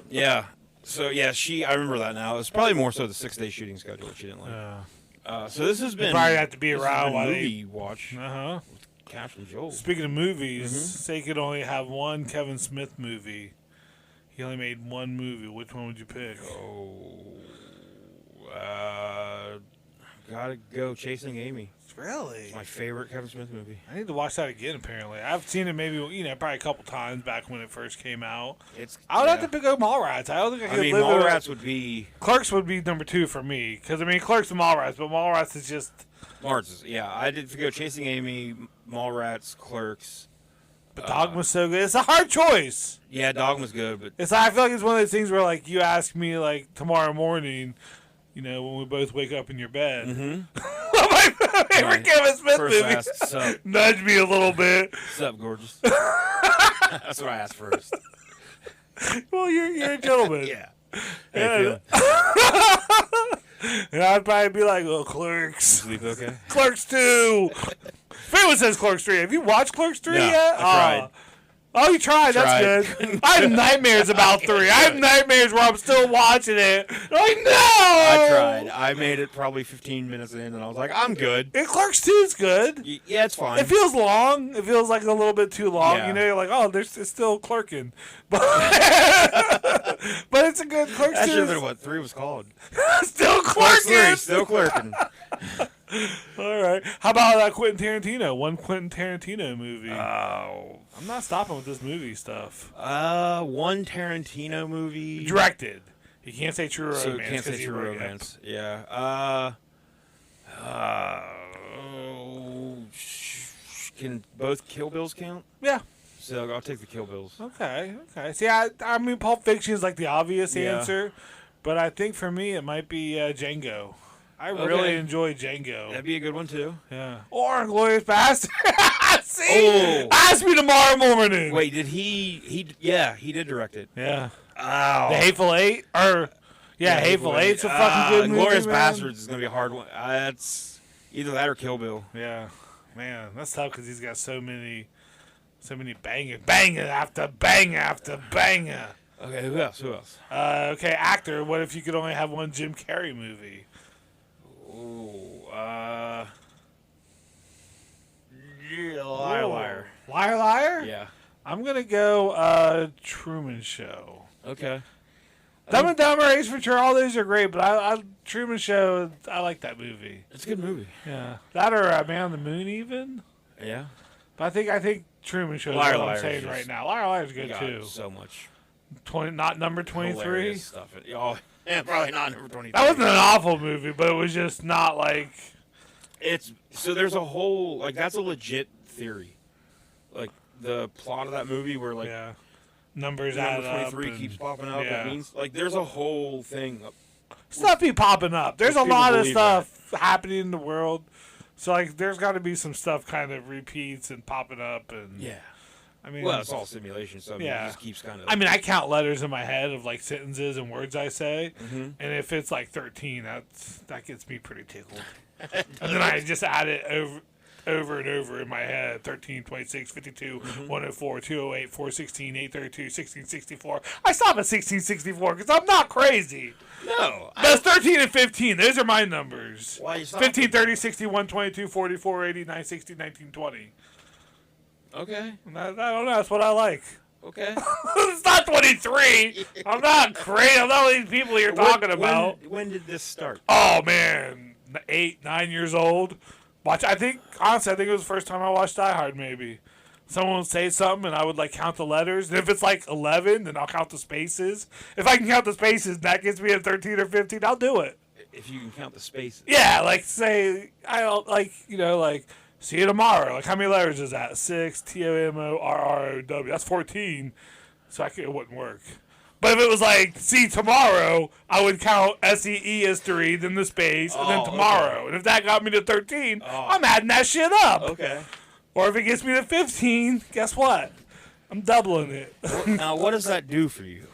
Yeah. So, I remember that now. It's probably more so the 6-day shooting schedule that she didn't like. So this has been... You probably have to be around while movie watch. Uh-huh. With Cash and Joel. Speaking of movies, say you could only have one Kevin Smith movie. He only made one movie. Which one would you pick? Gotta go Chasing Amy. Really? It's my favorite Kevin Smith movie. I need to watch that again, apparently. I've seen it maybe, probably a couple times back when it first came out. I would have to pick up Mallrats. I don't think I could live Mallrats would be... Clerks would be number 2 for me. Because, Clerks and Mallrats, but Mallrats is just... Mallrats, I did go Chasing Amy, Mallrats, Clerks. But Dogma's so good. It's a hard choice. Yeah, Dogma's good, but... I feel like it's one of those things where, like, you ask me, like, tomorrow morning... when we both wake up in your bed. My favorite Kevin Smith movie. Nudge me a little bit. What's up, gorgeous? That's what I asked first. Well, you're a gentleman. Yeah. And I'd probably be like, Clerks. You sleep okay? Clerks 2. Fayetteville says Clerks 3. Have you watched Clerks 3 yet? I tried. Oh, you tried. That's good. I have nightmares about 3. I have nightmares where I'm still watching it. Like, no! I tried. I made it probably 15 minutes in, and I was like, I'm good. And Clerks 2 is good. Yeah, it's fine. It feels long. It feels like a little bit too long. Yeah. You're like, it's still clerking. But, but it's a good Clerks 2. That should have been what 3 was called. Still Clerks 3, clerking. still clerking. All right. How about Quentin Tarantino? One Quentin Tarantino movie. Oh. I'm not stopping with this movie stuff. One Tarantino movie. Directed. You can't say True Romance. So you can't say True Romance. Yeah. Can both Kill Bills count? Yeah. So I'll take the Kill Bills. Okay. See, Pulp Fiction is like the obvious answer, but I think for me it might be Django. I really enjoy Django. That'd be a good one too. Yeah. Or Inglourious Bastard. See? Oh. Ask me tomorrow morning. Wait, did he did direct it. Yeah. Oh. The Hateful Eight? Hateful Eight's a fucking good movie, Inglourious man. Bastards is going to be a hard one. That's either that or Kill Bill. Yeah. Man, that's tough because he's got so many banger after banger. Okay, who else? Okay, actor. What if you could only have one Jim Carrey movie? Liar. Liar? Yeah. I'm going to go Truman Show. Okay. Dumb and Dumber, Ace Ventura, all those are great, but I Truman Show, I like that movie. It's a good movie. Yeah. That or Man on the Moon even. Yeah. But I think Truman Show is what I'm saying right now. Liar is good too. So much. Not number 23. Stuff. Oh, yeah, probably not number 23. That wasn't an awful movie, but it was just not like. There's a whole that's a legit theory, like the plot of that movie where numbers number add 23 up keeps popping up. yeah. It means there's a whole thing. Stuff be popping up. There's a People lot of believe stuff happening in the world, so there's got to be some stuff kind of repeats and popping up and Yeah. I mean, Well, it's all simulation, so it just keeps kind of. I mean, I count letters in my head of sentences and words I say, Mhm. and if it's 13, that gets me pretty tickled. And then I just add it over and over in my head: 13, 26, 52, 104, 208, 416, 832, 1664. I stop at 1664 because I'm not crazy. No. That's 13 and 15. Those are my numbers. Why you stop? 15, 30, 61, 22, 44, 80, 9, 60, 19, 20. Okay. I don't know. That's what I like. Okay. It's not 23. I'm not crazy. I'm not one of these people you're talking about. When did this start? Oh, man. 8, 9 years old. Honestly, I think it was the first time I watched Die Hard, maybe. Someone would say something, and I would, count the letters. And if it's, 11, then I'll count the spaces. If I can count the spaces and that gets me at 13 or 15, I'll do it. If you can count the spaces. Yeah, say, I don't, see you tomorrow. How many letters is that? 6, Tomorrow. That's 14. So it wouldn't work. But if it was see you tomorrow, I would count SEE as 3, then the space, and then tomorrow. Okay. And if that got me to 13, I'm adding that shit up. Okay. Or if it gets me to 15, guess what? I'm doubling it. Now, what does that do for you?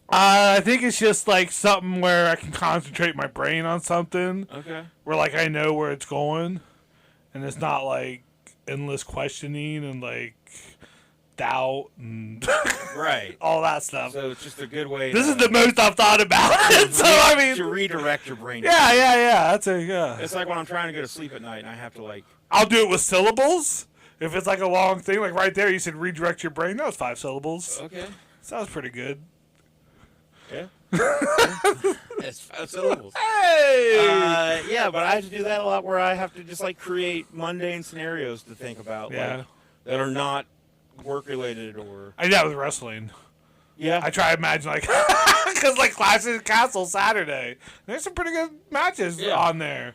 I think it's just something where I can concentrate my brain on something. Okay. Where I know where it's going. And it's not endless questioning and doubt and right, all that stuff. So it's just a good way. This is the most I've thought about it. So I mean, to redirect your brain. Yeah. That's It's like when I'm trying to go to sleep at night and I have to I'll do it with syllables. If it's a long thing, right there, you said redirect your brain. That was 5 syllables. Okay. Sounds pretty good. Yeah. It's 5 syllables. Hey. Yeah, but I have to do that a lot where I have to just like mundane scenarios to think about. Yeah. That are not work related or. I did that with wrestling. Yeah. I try to imagine because Clash of the Castle Saturday. There's some pretty good matches on there.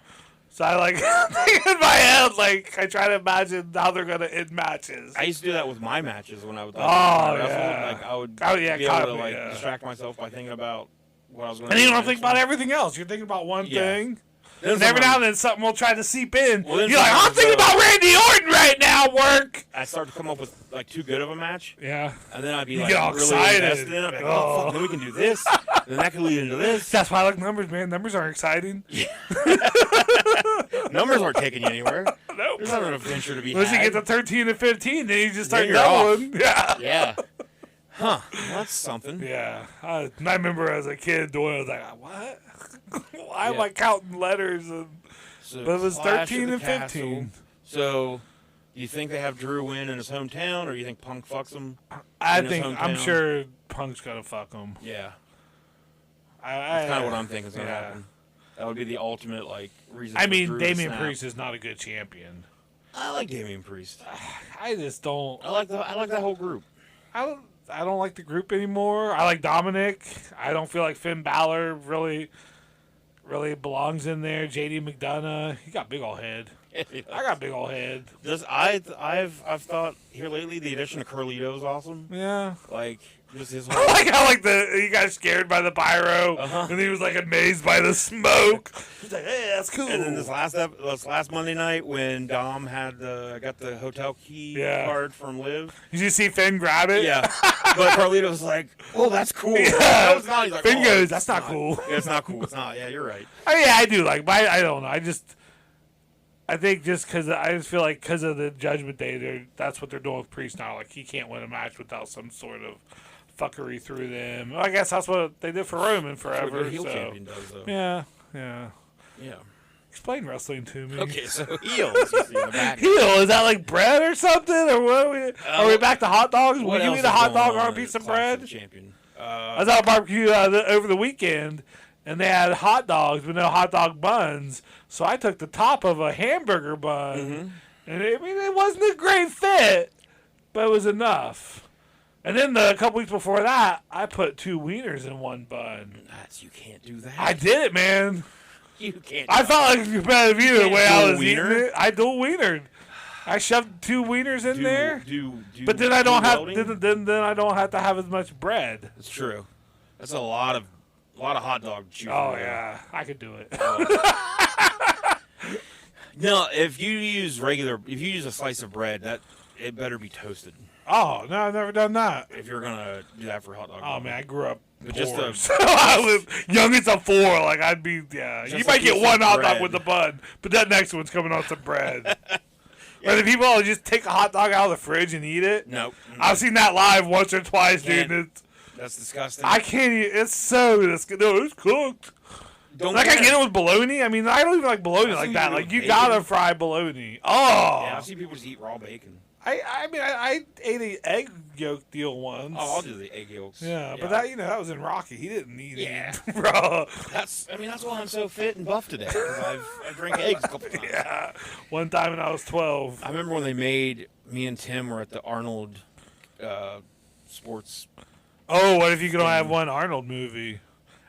So I think in my head, I try to imagine how they're gonna end matches. I used to do that with my matches when I would. Wrestle. Yeah. I would be able to distract myself by thinking about what I was going to do. And you don't think about everything else. You're thinking about one thing. And every now and then something will try to seep in. Well, you're I'm thinking about Randy Orton right now, work. I start to come up with too good of a match. Yeah. And then I'd be get all really excited. invested in it. Fuck, then we can do this. Then that could lead into this. That's why I like numbers, man. Numbers aren't exciting. Numbers aren't taking you anywhere. Nope. There's not an adventure to be Once had. you get to 13 and 15, then you just start you're doubling. off. Yeah. Huh. Well, that's something. Yeah. I remember as a kid doing it. I was like, what? Why am I counting letters? But it was 13 and 15. So, you think they have Drew win in his hometown, or you think Punk fucks him? I'm sure Punk's gonna fuck him. Yeah. That's kind of what I'm thinking is gonna happen. That would be the ultimate reason. I mean, Damian Priest is not a good champion. I like Damian Priest. I just don't. I like that whole group. I don't like the group anymore. I like Dominic. I don't feel like Finn Balor really belongs in there. JD McDonough, he got big old head. I got a big old head. I've thought here lately the addition of Carlito is awesome. Yeah. Like just his I whole. like how he got scared by the pyro, and he was like amazed by the smoke. He's like, "Hey, that's cool." And then this last Monday night when Dom got the hotel key card from Liv. Did you see Finn grab it? Yeah, but Carlito was like, "Oh, that's cool." Yeah. That was not. He's like, Finn goes, "That's not not cool." Yeah, it's not cool. It's not. Yeah, you're right. I do like, but I don't know. I think just because I just feel like because of the Judgment Day, that's what they're doing with Priest now. Like he can't win a match without some sort of fuckery through them. Well, I guess that's what they did for Roman forever. That's what a heel so. champion does, though. Yeah. Yeah. Explain wrestling to me. Okay, so heels. Heel, is that like bread or something, or what? Are we back to hot dogs? Would you eat a hot dog on a piece of bread? Champion. I was at a barbecue over the weekend, and they had hot dogs, but no hot dog buns. So I took the top of a hamburger bun, and it wasn't a great fit, but it was enough. And then a couple weeks before that, I put 2 wieners in one bun. You can't do that. I did it, man. You can't. I felt like a competitive eater the way I was wiener? eating it. I dual wienered. I shoved 2 wieners in there. But then I do don't have welding? then I don't have to have as much bread. That's true. That's a lot of hot dog juice. Oh yeah, I could do it. No, if you use a slice of bread, it better be toasted. Oh no, I've never done that. If you're gonna do that for hot dog. Oh man, I grew up But poor. just I was youngest of 4. Like I'd be Just You a might get piece one of hot dog bread. with the bun, but that next one's coming on some bread. Or the people will just take a hot dog out of the fridge and eat it. Nope. I've seen that live once or twice, dude. That's disgusting. I can't eat. It's so disgusting. No, it's cooked. Don't Like I care. get it with bologna. I mean, I don't even like bologna I've like seen that. people Like with you bacon. gotta fry bologna. Oh, Yeah, I've seen people just eat raw bacon. I ate an egg yolk deal once. Oh, I'll do the egg yolks. Yeah, but that was in Rocky. He didn't eat Yeah. it, bro. That's why I'm so fit and buff today. 'Cause I drink eggs a couple times. Yeah, one time when I was 12. I remember when me and Tim were at the Arnold sports Oh, what if you could only have one Arnold movie?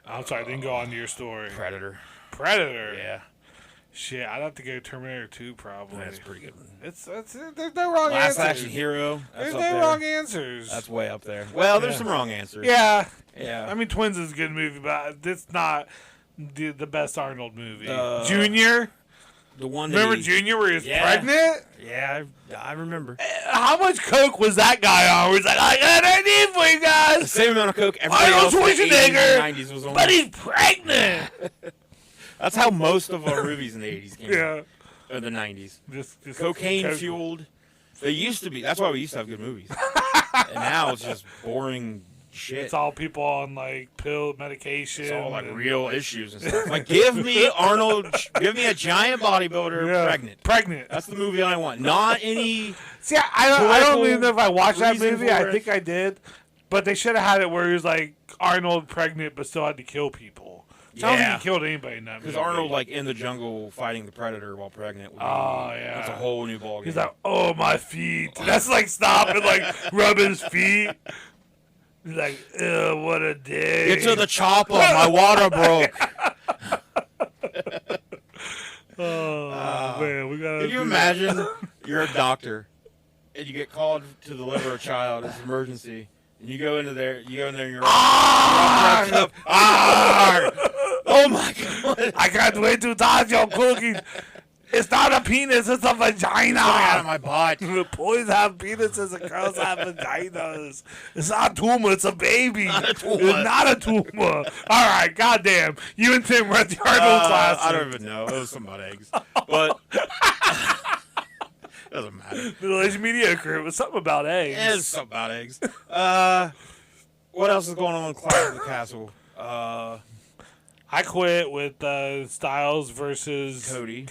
I'm sorry, I didn't go on to your story. Predator. Predator. Yeah, Shit, I'd have to go Terminator 2 probably. that's a pretty good. There's no wrong Last answers. Action Hero. There's That's no up there. wrong answers. That's way up there. Well, there's Yeah. some wrong answers. Yeah. Yeah. I mean, Twins is a good movie, but it's not the best Arnold movie. Junior. The one. that Remember he- Junior where he was Yeah. pregnant? Yeah, I remember. How much coke was that guy on? Where he's like, I got an idea for you The guys, same amount of coke everybody Arnold else in the 80s Schwarzenegger, and 90s was on. but he's pregnant. That's how most of our movies in the 80s came. Yeah. Or the 90s. Just Cocaine coke. fueled. They used to be. That's why we used to have good movies. And now it's just boring shit. It's all people on like pill medication. It's all like and- real issues and stuff. Like, give me Arnold, give me a giant bodybuilder Yeah. pregnant. Pregnant. That's the movie I want. Not any. See, I don't political even know if I watched that reason movie. for I it. think I did, but they should have had it where he was like Arnold pregnant, but still had to kill people. So I don't think Yeah. he killed anybody in that movie. Because Arnold, like, in the jungle fighting the predator while pregnant. Would be, Oh, yeah. That's a whole new ballgame. He's like, oh, my feet. That's like stop and like rub his feet. He's like, ew, what a day. Get to the chopper. My water broke. Oh, man, we gotta. Can you imagine you're a doctor and you get called to deliver a child as an emergency, and you go in there and you're you're all wrapped up. Oh my god! I can't wait to touch your cookies. It's not a penis, it's a vagina. Coming out of my butt. Boys have penises and girls have vaginas. It's not a tumor, it's a baby. Not a tumor. It's not a tumor. All right, goddamn. You and Tim were at the Arnold class. I don't even know. It was some butt eggs, but doesn't matter. Village Mediocre. It was something about eggs. It's something about eggs. What else is going on in Clash of the Castle? I quit with Styles versus Cody.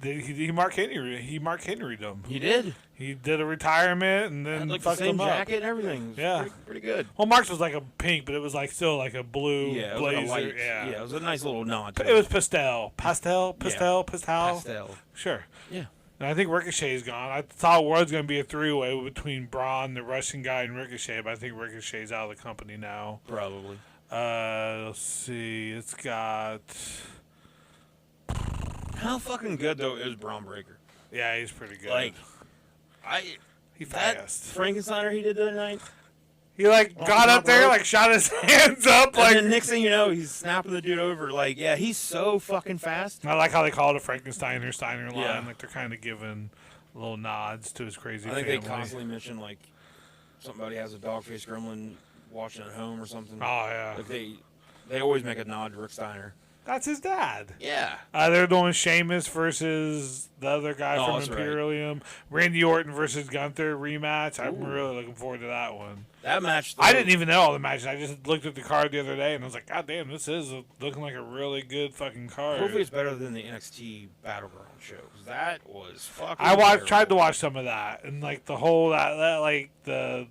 He Mark Henry'd him. He did. He did a retirement and then Had like the fucked same him up. jacket and everything. It was Yeah. pretty good. Well, Mark's was like a pink, but it was like still like a blue Yeah, it was blazer. like a light. Yeah. It was a nice little nod. To It was pastel. Pastel? Yeah. Pastel? Sure. Yeah. And I think Ricochet's gone. I thought it was going to be a three-way between Braun, the Russian guy, and Ricochet, but I think Ricochet's out of the company now. Probably. Let's see. It's got How fucking good though is Braun Breaker? Yeah, he's pretty good. Like, he that fast. Frankensteiner he did the other night. He got up there, shot his hands up, and then next thing you know, he's snapping the dude over. Like, yeah, he's so fucking fast. I like how they call it a Frankensteiner Steiner line. Yeah. Like they're kind of giving little nods to his crazy. I think family. they constantly mention like somebody has a dog-faced gremlin watching at home or something. Oh yeah. Like they always make a nod to Rick Steiner. That's his dad. Yeah. They're doing Sheamus versus the other guy from Imperium. Right. Randy Orton versus Gunther rematch. I'm really looking forward to that one. That match. I didn't even know all the matches. I just looked at the card the other day and I was like, God damn, this is looking like a really good fucking card. Hopefully it's better than the NXT Battleground show. 'Cause that was fucking. Tried to watch some of that and like the whole that like the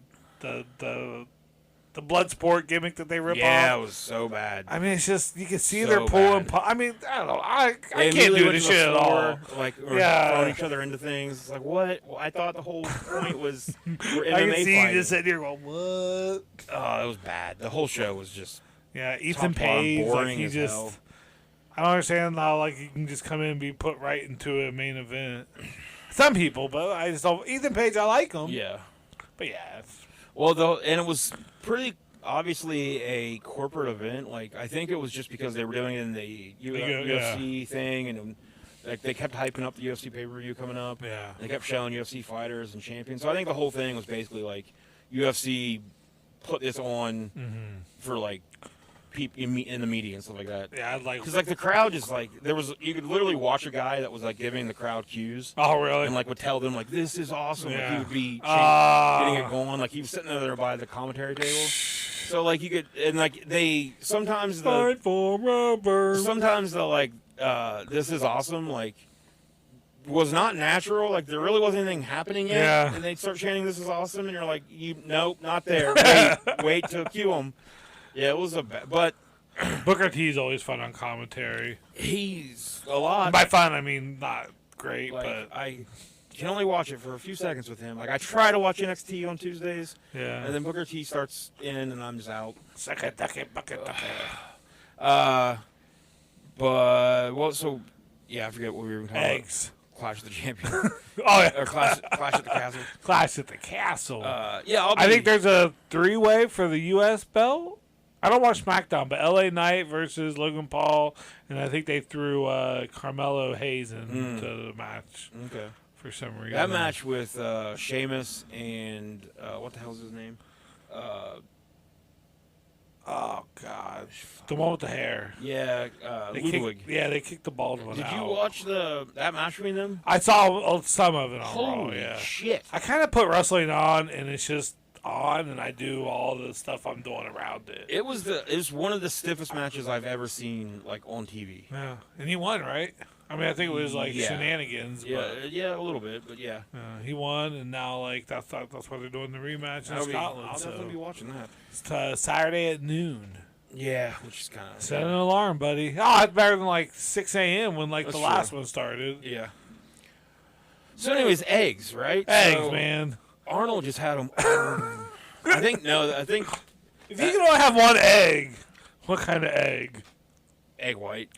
blood sport gimmick that they rip off. Yeah, it was so bad. I mean, it's just you can see they're pulling. I mean, I don't know. I can't do this shit at all. Like, throwing each other into things. It's like, what? Well, I thought the whole point was we're MMA I can see fighting. you just sitting here going, what? Oh, it was bad. The whole show was just. Yeah, Ethan Page, boring he as just. hell. I don't understand how you can just come in and be put right into a main event. Some people, but I just don't. Ethan Page, I like him. Yeah. But yeah. Well, and it was pretty obviously a corporate event. Like, I think it was just because they were doing it in the UFC thing, and like they kept hyping up the UFC pay-per-view coming up. Yeah. They kept showing UFC fighters and champions. So I think the whole thing was basically like UFC put this on for like people in the media and stuff like that. Yeah, because like the crowd just like you could literally watch a guy that was like giving the crowd cues. Oh, really? And like would tell them like this is awesome. Yeah. Like he would be getting it going. Like he was sitting there by the commentary table. So like you could and like they sometimes Fight for rubber. sometimes the like this is awesome like was not natural. Like there really wasn't anything happening yet. Yeah. And they start chanting this is awesome and you're like nope, not there. Wait to cue them. Yeah, it was but Booker T is always fun on commentary. He's a lot. By fun, I mean not great, like, but I can only watch it for a few seconds with him. Like I try to watch NXT on Tuesdays, yeah. and then Booker T starts in, and I'm just out. But so yeah, I forget what we were talking Eggs. about. Clash of the Champions. Oh yeah, or Clash at the Castle. Clash at the Castle. Yeah, I think there's a 3-way for the U.S. belt. I don't watch SmackDown, but LA Knight versus Logan Paul, and I think they threw Carmelo Hayes into the match. Okay. For some reason. That match with Sheamus and what the hell's his name? Oh gosh, the one with the hair. Yeah, Ludwig. They kicked the bald one out. Did you watch that match between them? I saw some of it on Holy Raw. Yeah. shit! I kind of put wrestling on, and it's just on, and I do all the stuff I'm doing around it. It was one of the stiffest matches I've ever seen, like on TV. Yeah, and he won, right? I mean, I think it was like shenanigans. Yeah, but, a little bit, but yeah. He won, and now that's why they're doing the rematch in Scotland. I'll definitely be watching that. It's Saturday at noon. Yeah, which is kind of set an alarm, buddy. Oh, it's better than like 6 a.m. when That's the last one started. Yeah. So, anyways, eggs, right? Eggs, man. Arnold just had them. I think if you can only have one egg, what kind of egg? Egg white.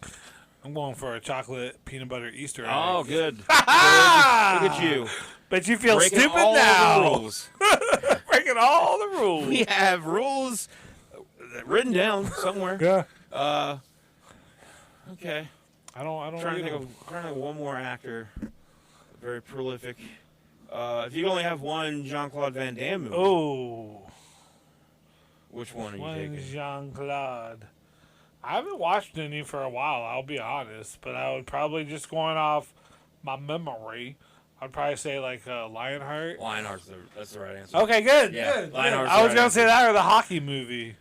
I'm going for a chocolate peanut butter Easter egg. Oh, good. Look at you. But you feel breaking stupid all now. The rules. Breaking all the rules. We have rules written down somewhere. Yeah. Okay. I don't. Trying to think of one more actor, very prolific. If you only have one Jean-Claude Van Damme movie. Oh. Which one are you taking? Jean-Claude. I haven't watched any for a while, I'll be honest. But I would probably, just going off my memory, I'd probably say like Lionheart. Lionheart's that's the right answer. Okay, good. Yeah, good. Lionheart's I was the right going to say that or the hockey movie.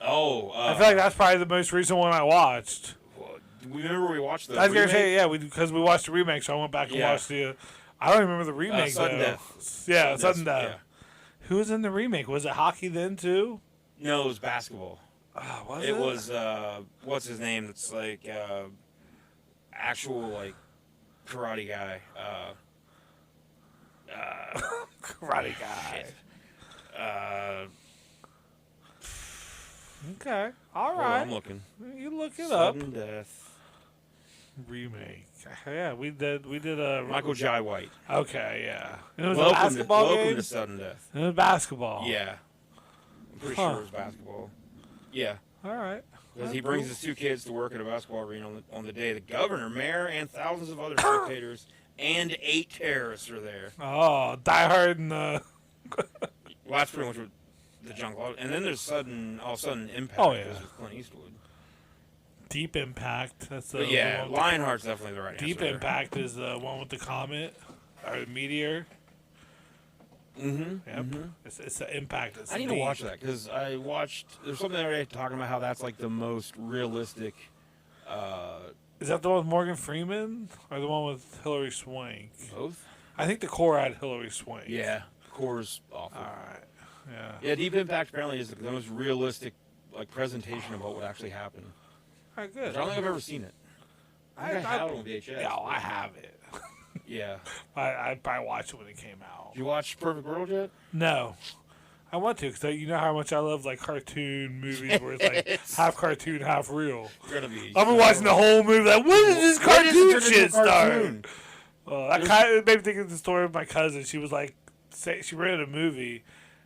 Oh. I feel like that's probably the most recent one I watched. Remember we watched the I was going remake? to say, yeah, because we watched the remake, so I went back and watched the... I don't remember the remake, Sudden though. Death. Yeah, Sudden Death. Yeah. Who was in the remake? Was it hockey then, too? No, it was basketball. Was it was, what's his name? It's like, actual, like, karate guy. Karate guy. Shit. Okay. All Hold right. on, I'm looking. You look it up. Sudden Death. remake. Yeah, we did a Michael Jai White. Okay, yeah. It was a Welcome basketball game. Welcome to sudden death. It was basketball. Yeah, I'm pretty sure it was basketball. Yeah. All right. Because he brings his 2 kids to work at a basketball arena on the day the governor, mayor, and thousands of other spectators and 8 terrorists are there. Oh, Die Hard and Well, that's pretty much what the junk was. And then there's all of a sudden Impact. Oh, yeah. With Clint Eastwood. Deep Impact. That's the But yeah, one Lionheart's definitely the right Deep answer. Impact is the one with the comet or the meteor. Mm-hmm. Yep. Mm-hmm. It's the Impact. I need to watch that because I watched. There's something the other day talking about how that's like the most realistic. Is that the one with Morgan Freeman or the one with Hilary Swank? Both. I think the core had Hilary Swank. Yeah, Core's awful. All right. Yeah. Yeah, Deep Impact apparently is the most realistic like presentation of what would actually happen. All right, good. I don't think I've ever seen it. I have it on VHS. Yeah, I have it. Yeah. I probably watched it when it came out. Did you watch Perfect World yet? No. I want to because you know how much I love like cartoon movies where it's like half cartoon, half real. You're gonna be. I've been watching the whole movie. Like, when did this cartoon shit start? Cartoon? That kind of made me think of the story of my cousin. She was like, she rented a movie.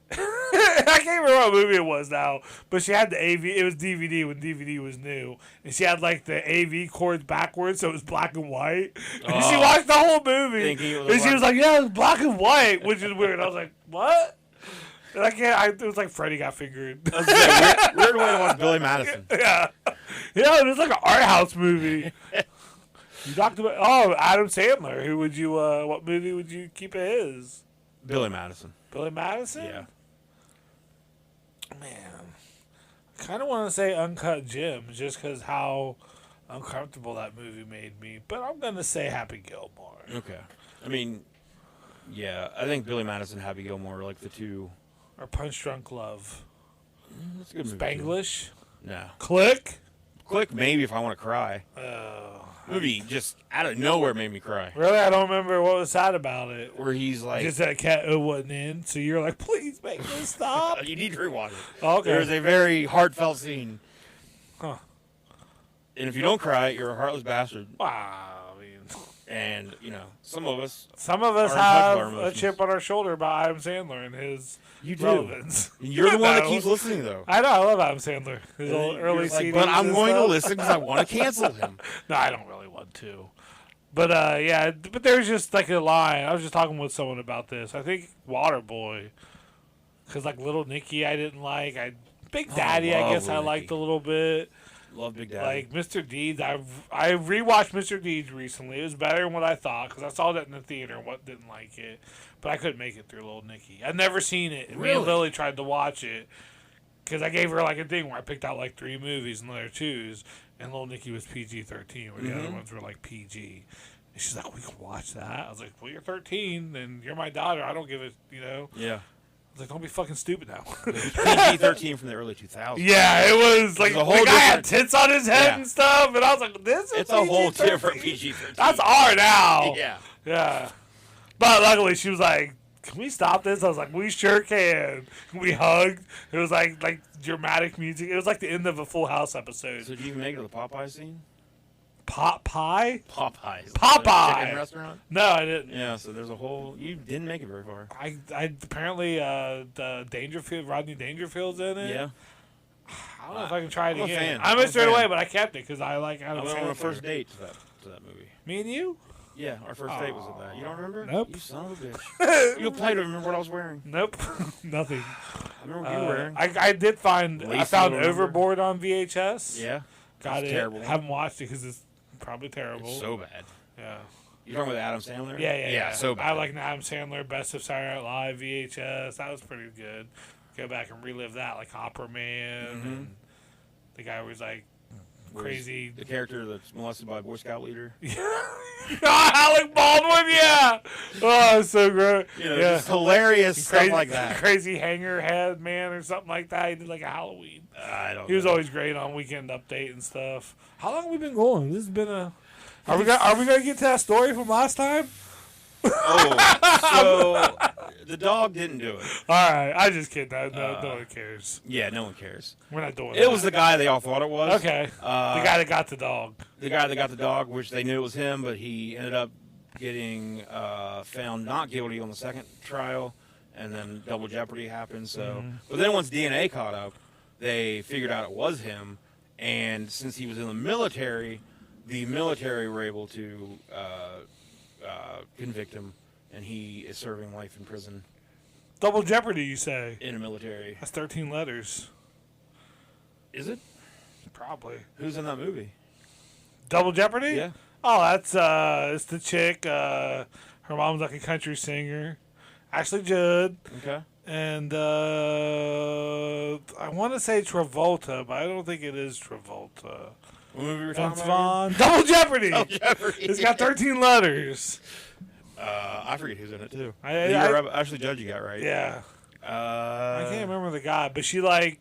I can't remember what movie it was now, but she had the AV. It was DVD when DVD was new, and she had like the AV cords backwards, so it was black and white. And she watched the whole movie, and she was like, "Yeah, it's black and white," which is weird. I was like, "What?" And I can't. It was like Freddy got fingered. Weird way to watch Billy Madison. Yeah, it was like an art house movie. You talked about Adam Sandler. Who would you? What movie would you keep of his? Billy Madison. Billy Madison. Yeah. Man, I kind of want to say Uncut Gems just because how uncomfortable that movie made me. But I'm going to say Happy Gilmore. Okay. I mean, yeah, I think Billy Madison and Happy Gilmore are like the two. Or Punch Drunk Love. That's a good movie. Spanglish? No. Click? Click maybe if I want to cry. Movie just out of nowhere made me cry. Really? I don't remember what was sad about it. Where he's like... Just that cat wasn't in, so you're like, please make this stop. You need to rewatch it. Okay. There's a very heartfelt scene. Huh. And if you don't cry, you're a heartless bastard. Wow. I mean... And, some of us... Some of us have a chip on our shoulder about Adam Sandler and his relevance. You're the one that keeps listening, though. I know. I love Adam Sandler. His old early CDs. But I'm going to listen because I want to cancel him. No, I don't really want to. But, yeah. But there's just, like, a line. I was just talking with someone about this. I think Waterboy. Because, like, Little Nicky I didn't like. Big Daddy, I guess I liked a little bit. Love Big Daddy. Like Mr. Deeds, I rewatched Mr. Deeds recently. It was better than what I thought because I saw that in the theater and didn't like it, but I couldn't make it through Little Nicky. I'd never seen it. And Me and Lily tried to watch it because I gave her like a thing where I picked out like 3 movies and let her choose, and Little Nicky was PG-13, where the other ones were like PG. And she's like, "We can watch that." I was like, "Well, you're 13 and you're my daughter. I don't give it, Yeah. Like, don't be fucking stupid now. PG-13 from the early 2000s. Yeah, it was like the guy had tits on his head and stuff, and I was like, "This is it's a whole different PG-13. That's R now." Yeah, yeah. But luckily, she was like, "Can we stop this?" I was like, "We sure can." We hugged. It was like dramatic music. It was like the end of a Full House episode. So did you even make it to the Popeye scene? Popeye? Popeyes. Popeye. Chicken restaurant? No, I didn't. Yeah, so there's a whole... You didn't make it very far. I apparently, the Rodney Dangerfield's in it. Yeah. I don't know if I can try it again. Fan. I missed it away, but I kept it because I like Adam Sandler. I went on a first date to that movie. Me and you? Yeah, our first date was at that. You don't remember? Nope. You son of a bitch. You played to remember what I was wearing. Nope. Nothing. I remember what you were wearing. I did find... I found Overboard on VHS. Yeah. Got it. Terrible. Haven't watched it because it's probably terrible. It's so bad. Yeah. You talking about Adam Sandler? Yeah, so bad. I like an Adam Sandler, Best of Saturday Night Live, VHS. That was pretty good. Go back and relive that, like Opera Man. And the guy was like crazy. The character that's molested by a Boy Scout leader. Alec Baldwin, yeah. Oh, it's so great. Just hilarious stuff like that. Crazy hanger head man or something like that. He did like a Halloween. I don't know. He was always great on Weekend Update and stuff. How long have we been going? This has been a... Are we gonna get to that story from last time? So The dog didn't do it. All right, I just kidding. No one cares. Yeah, no one cares. We're not doing It was the guy they all thought it was. Okay. The guy that got the dog. The guy that got the dog, which they knew it was him, but he ended up getting found not guilty on the second trial, and then double jeopardy happened. So, but then once DNA caught up, they figured out it was him, and since he was in the military were able to convict him, and he is serving life in prison. Double jeopardy, you say? In the military. That's 13 letters. Is it? Probably. Who's in that movie? Double jeopardy? Yeah. Oh, that's it's the chick. Her mom's like a country singer, Ashley Judd. Okay. And I want to say Travolta, but I don't think it is Travolta. What movie were we talking Vince about? Vaughn. Double Jeopardy. Double Jeopardy. It's got 13 letters. I forget who's in it too. Ashley Judd, you got right. Yeah. I can't remember the guy, but she like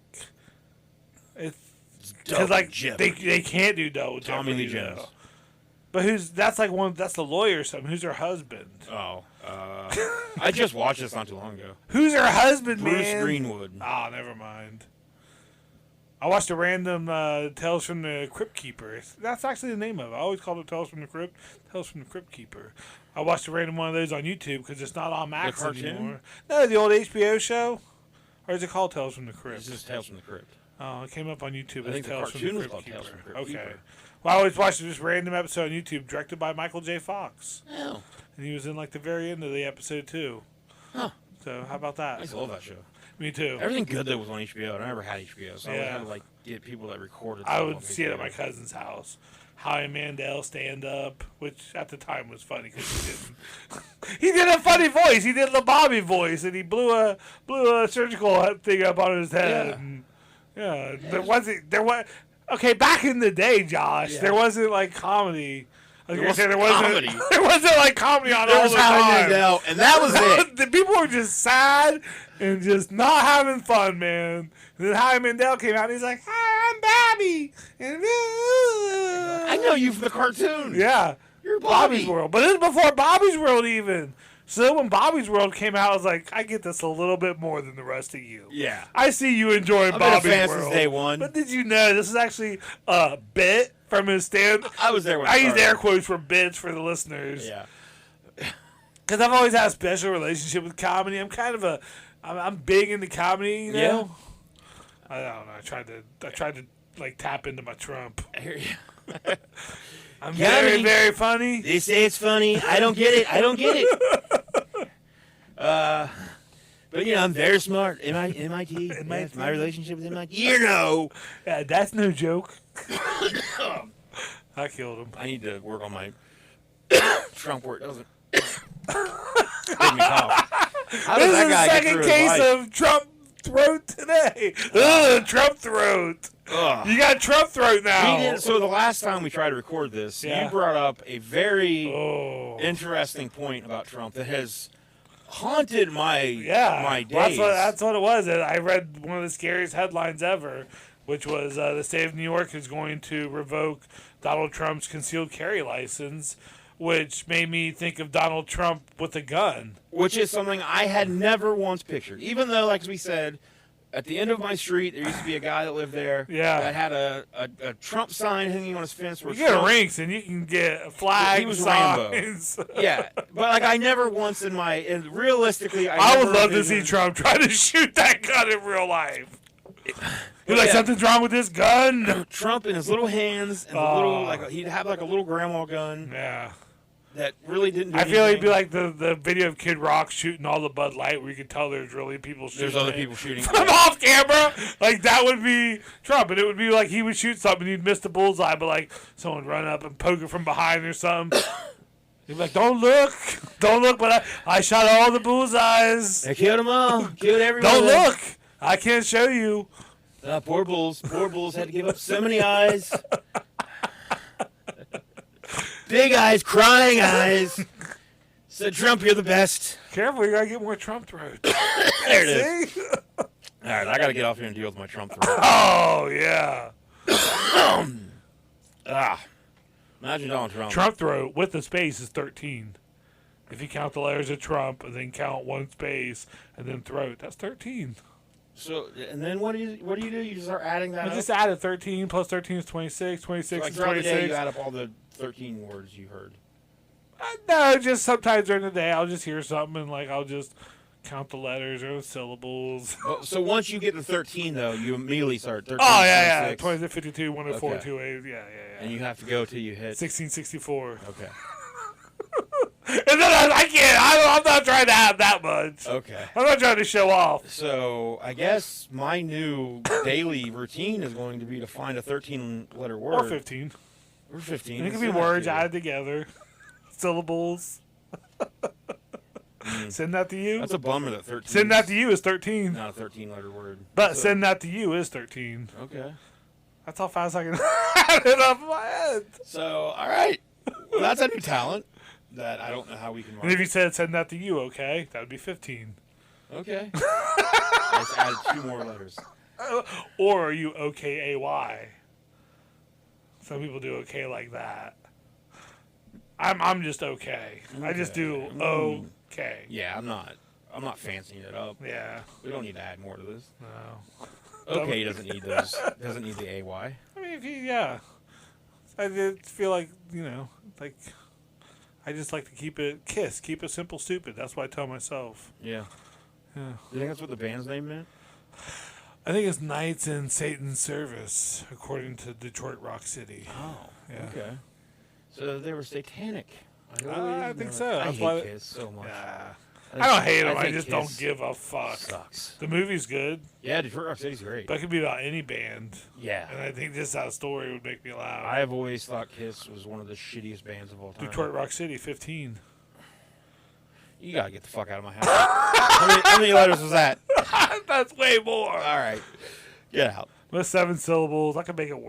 it's because like they can't do double Jeopardy. Tommy Lee Jones. But that's the lawyer or something. Who's her husband? Oh, I just watched this not too long ago. Who's her husband, Bruce man? Greenwood. Oh, never mind. I watched a random Tales from the Crypt Keeper. That's actually the name of it. I always called it Tales from the Crypt. Tales from the Crypt Keeper. I watched a random one of those on YouTube because it's not on Max anymore. No, the old HBO show. Or is it called Tales from the Crypt? It's just Tales from the Crypt. Oh, it came up on YouTube. I think the Tales cartoon from was the called Crypt Tales from the Keeper. Crypt Okay. Keeper. Well, I always watched this random episode on YouTube directed by Michael J. Fox. Oh. And he was in like the very end of the episode too. Huh. So how about that? I used to love that show. Me too. Everything good that was on HBO, and I never had HBO, so I would Yeah. have to like get people that recorded. I stuff would on see it at HBO. my cousin's house. Howie Mandel stand up, which at the time was funny because he didn't. He did a funny voice. He did the Bobby voice, and he blew a surgical thing up on his head. Yeah. And, yeah, there was. Okay, back in the day, Josh, Yeah. there wasn't like comedy. Like There I said, wasn't comedy. There wasn't like comedy on There all was the Howie time. Mandel, and that was it. The people were just sad and just not having fun, man. And then Howie Mandel came out and he's like, "Hi, I'm Bobby." And, I know you from the cartoon. yeah. You're Bobby. Bobby's World. But it was before Bobby's World even. So when Bobby's World came out, I was like, I get this a little bit more than the rest of you. Yeah. I see you enjoying I've been a Bobby's fan World. since day one. But did you know this is actually a bit from his stand? I was there when I it used started. air quotes for bits for the listeners. Yeah. Because I've always had a special relationship with comedy. I'm kind of I'm big into comedy, you know? Yeah. I don't know. I tried to like tap into my Trump. I hear you. I'm Yeah, very, I mean- very funny. They say it's funny. I don't get it. But you know, I'm very smart. MIT. Yes, my relationship with MIT. You know. Yeah, that's no joke. I killed him. I need to work on my Trump where it doesn't make me cough. How does This is that the guy get second through his case life? of Trump throat today. Ugh, Trump throat. Ugh. You got Trump throat now. He did, so the last time we tried to record this, Yeah. you brought up a very Oh. interesting point about Trump that has haunted my Yeah, days. that's what it was. I read one of the scariest headlines ever, which was the state of New York is going to revoke Donald Trump's concealed carry license, which made me think of Donald Trump with a gun. Which is something I had never once pictured. Even though, like we said, at the end of my street, there used to be a guy that lived there Yeah. that had a Trump sign hanging on his fence. Where You get Trump, rinks and you can get flags. He was Rambo. signs. Yeah, but like I never once realistically, I would never love to see envisioned- Trump try to shoot that gun in real life. He's like, Yeah. something's wrong with this gun. Trump in his little hands and the little he'd have like a little grandma gun Yeah. that really didn't do I feel like it'd be anything. like the video of Kid Rock shooting all the Bud Light where you can tell there's really people shooting. There's other it people shooting. from off camera. Like, that would be Trump. And it would be like he would shoot something and he'd miss the bullseye, but like someone would run up and poke it from behind or something. He'd be like, don't look. Don't look, but I shot all the bullseyes. They killed them all. Killed everyone. Don't look. I can't show you. Poor bulls. Poor bulls had to give up so many eyes. Big eyes, crying eyes. Said Trump, you're the best. Careful, you gotta get more Trump throat. There it is. See? All right, I got to get off here and deal with my Trump throat. Oh, yeah. Imagine Donald Trump. Trump throat with the space is 13. If you count the letters of Trump and then count one space and then throat, that's 13. So, and then what do you do? You just start adding that I up? just added 13 plus 13 is 26. 26 like is throughout the day, 26. you add up all the 13 words you heard. No, just sometimes during the day I'll just hear something and like I'll just count the letters or the syllables. Well, so once you get to 13, though, you immediately start 13. Oh, yeah, 26, 20, 52, 104, Okay. 28. Yeah. And you have to go till you hit. 1664. Okay. And then I can't. I'm not trying to have that much. Okay. I'm not trying to show off. So I guess my new daily routine is going to be to find a 13-letter word. Or 15. Or 15. And it can be words added together. Syllables. Send that to you. That's a bummer that 13. Send that to you is 13. Not a 13-letter word. But So- send that to you is 13. Okay. That's how fast I can add it up in my head. So, all right. Well, that's a new talent that I don't know how we can And run. if you said send that to you, okay, that would be 15. Okay. I just added 2 more letters. Or are you OKAY? Some people do okay like that. I'm just okay. I just do okay. Yeah, I'm not fancying it up. Yeah. We don't need to add more to this. No. Okay, doesn't need those. Doesn't need the AY. I mean, yeah. I just feel like, like I just like to keep it simple, stupid. That's what I tell myself. Yeah. Yeah. You think that's what the band's name meant? I think it's Knights in Satan's Service, according to Detroit Rock City. Oh. Yeah. Okay. So they were satanic. I think so. I That's hate why- Kiss so much. Yeah. I don't hate them. I think just Kiss don't give a fuck. Sucks. The movie's good, Yeah, Detroit Rock City's great. but it could be about any band. Yeah. And I think just that story would make me laugh. I have always thought Kiss was one of the shittiest bands of all time. Detroit Rock City, 15. You gotta get the fuck out of my house. how many letters was that? That's way more. All right. Get out. With 7 syllables, I can make it work.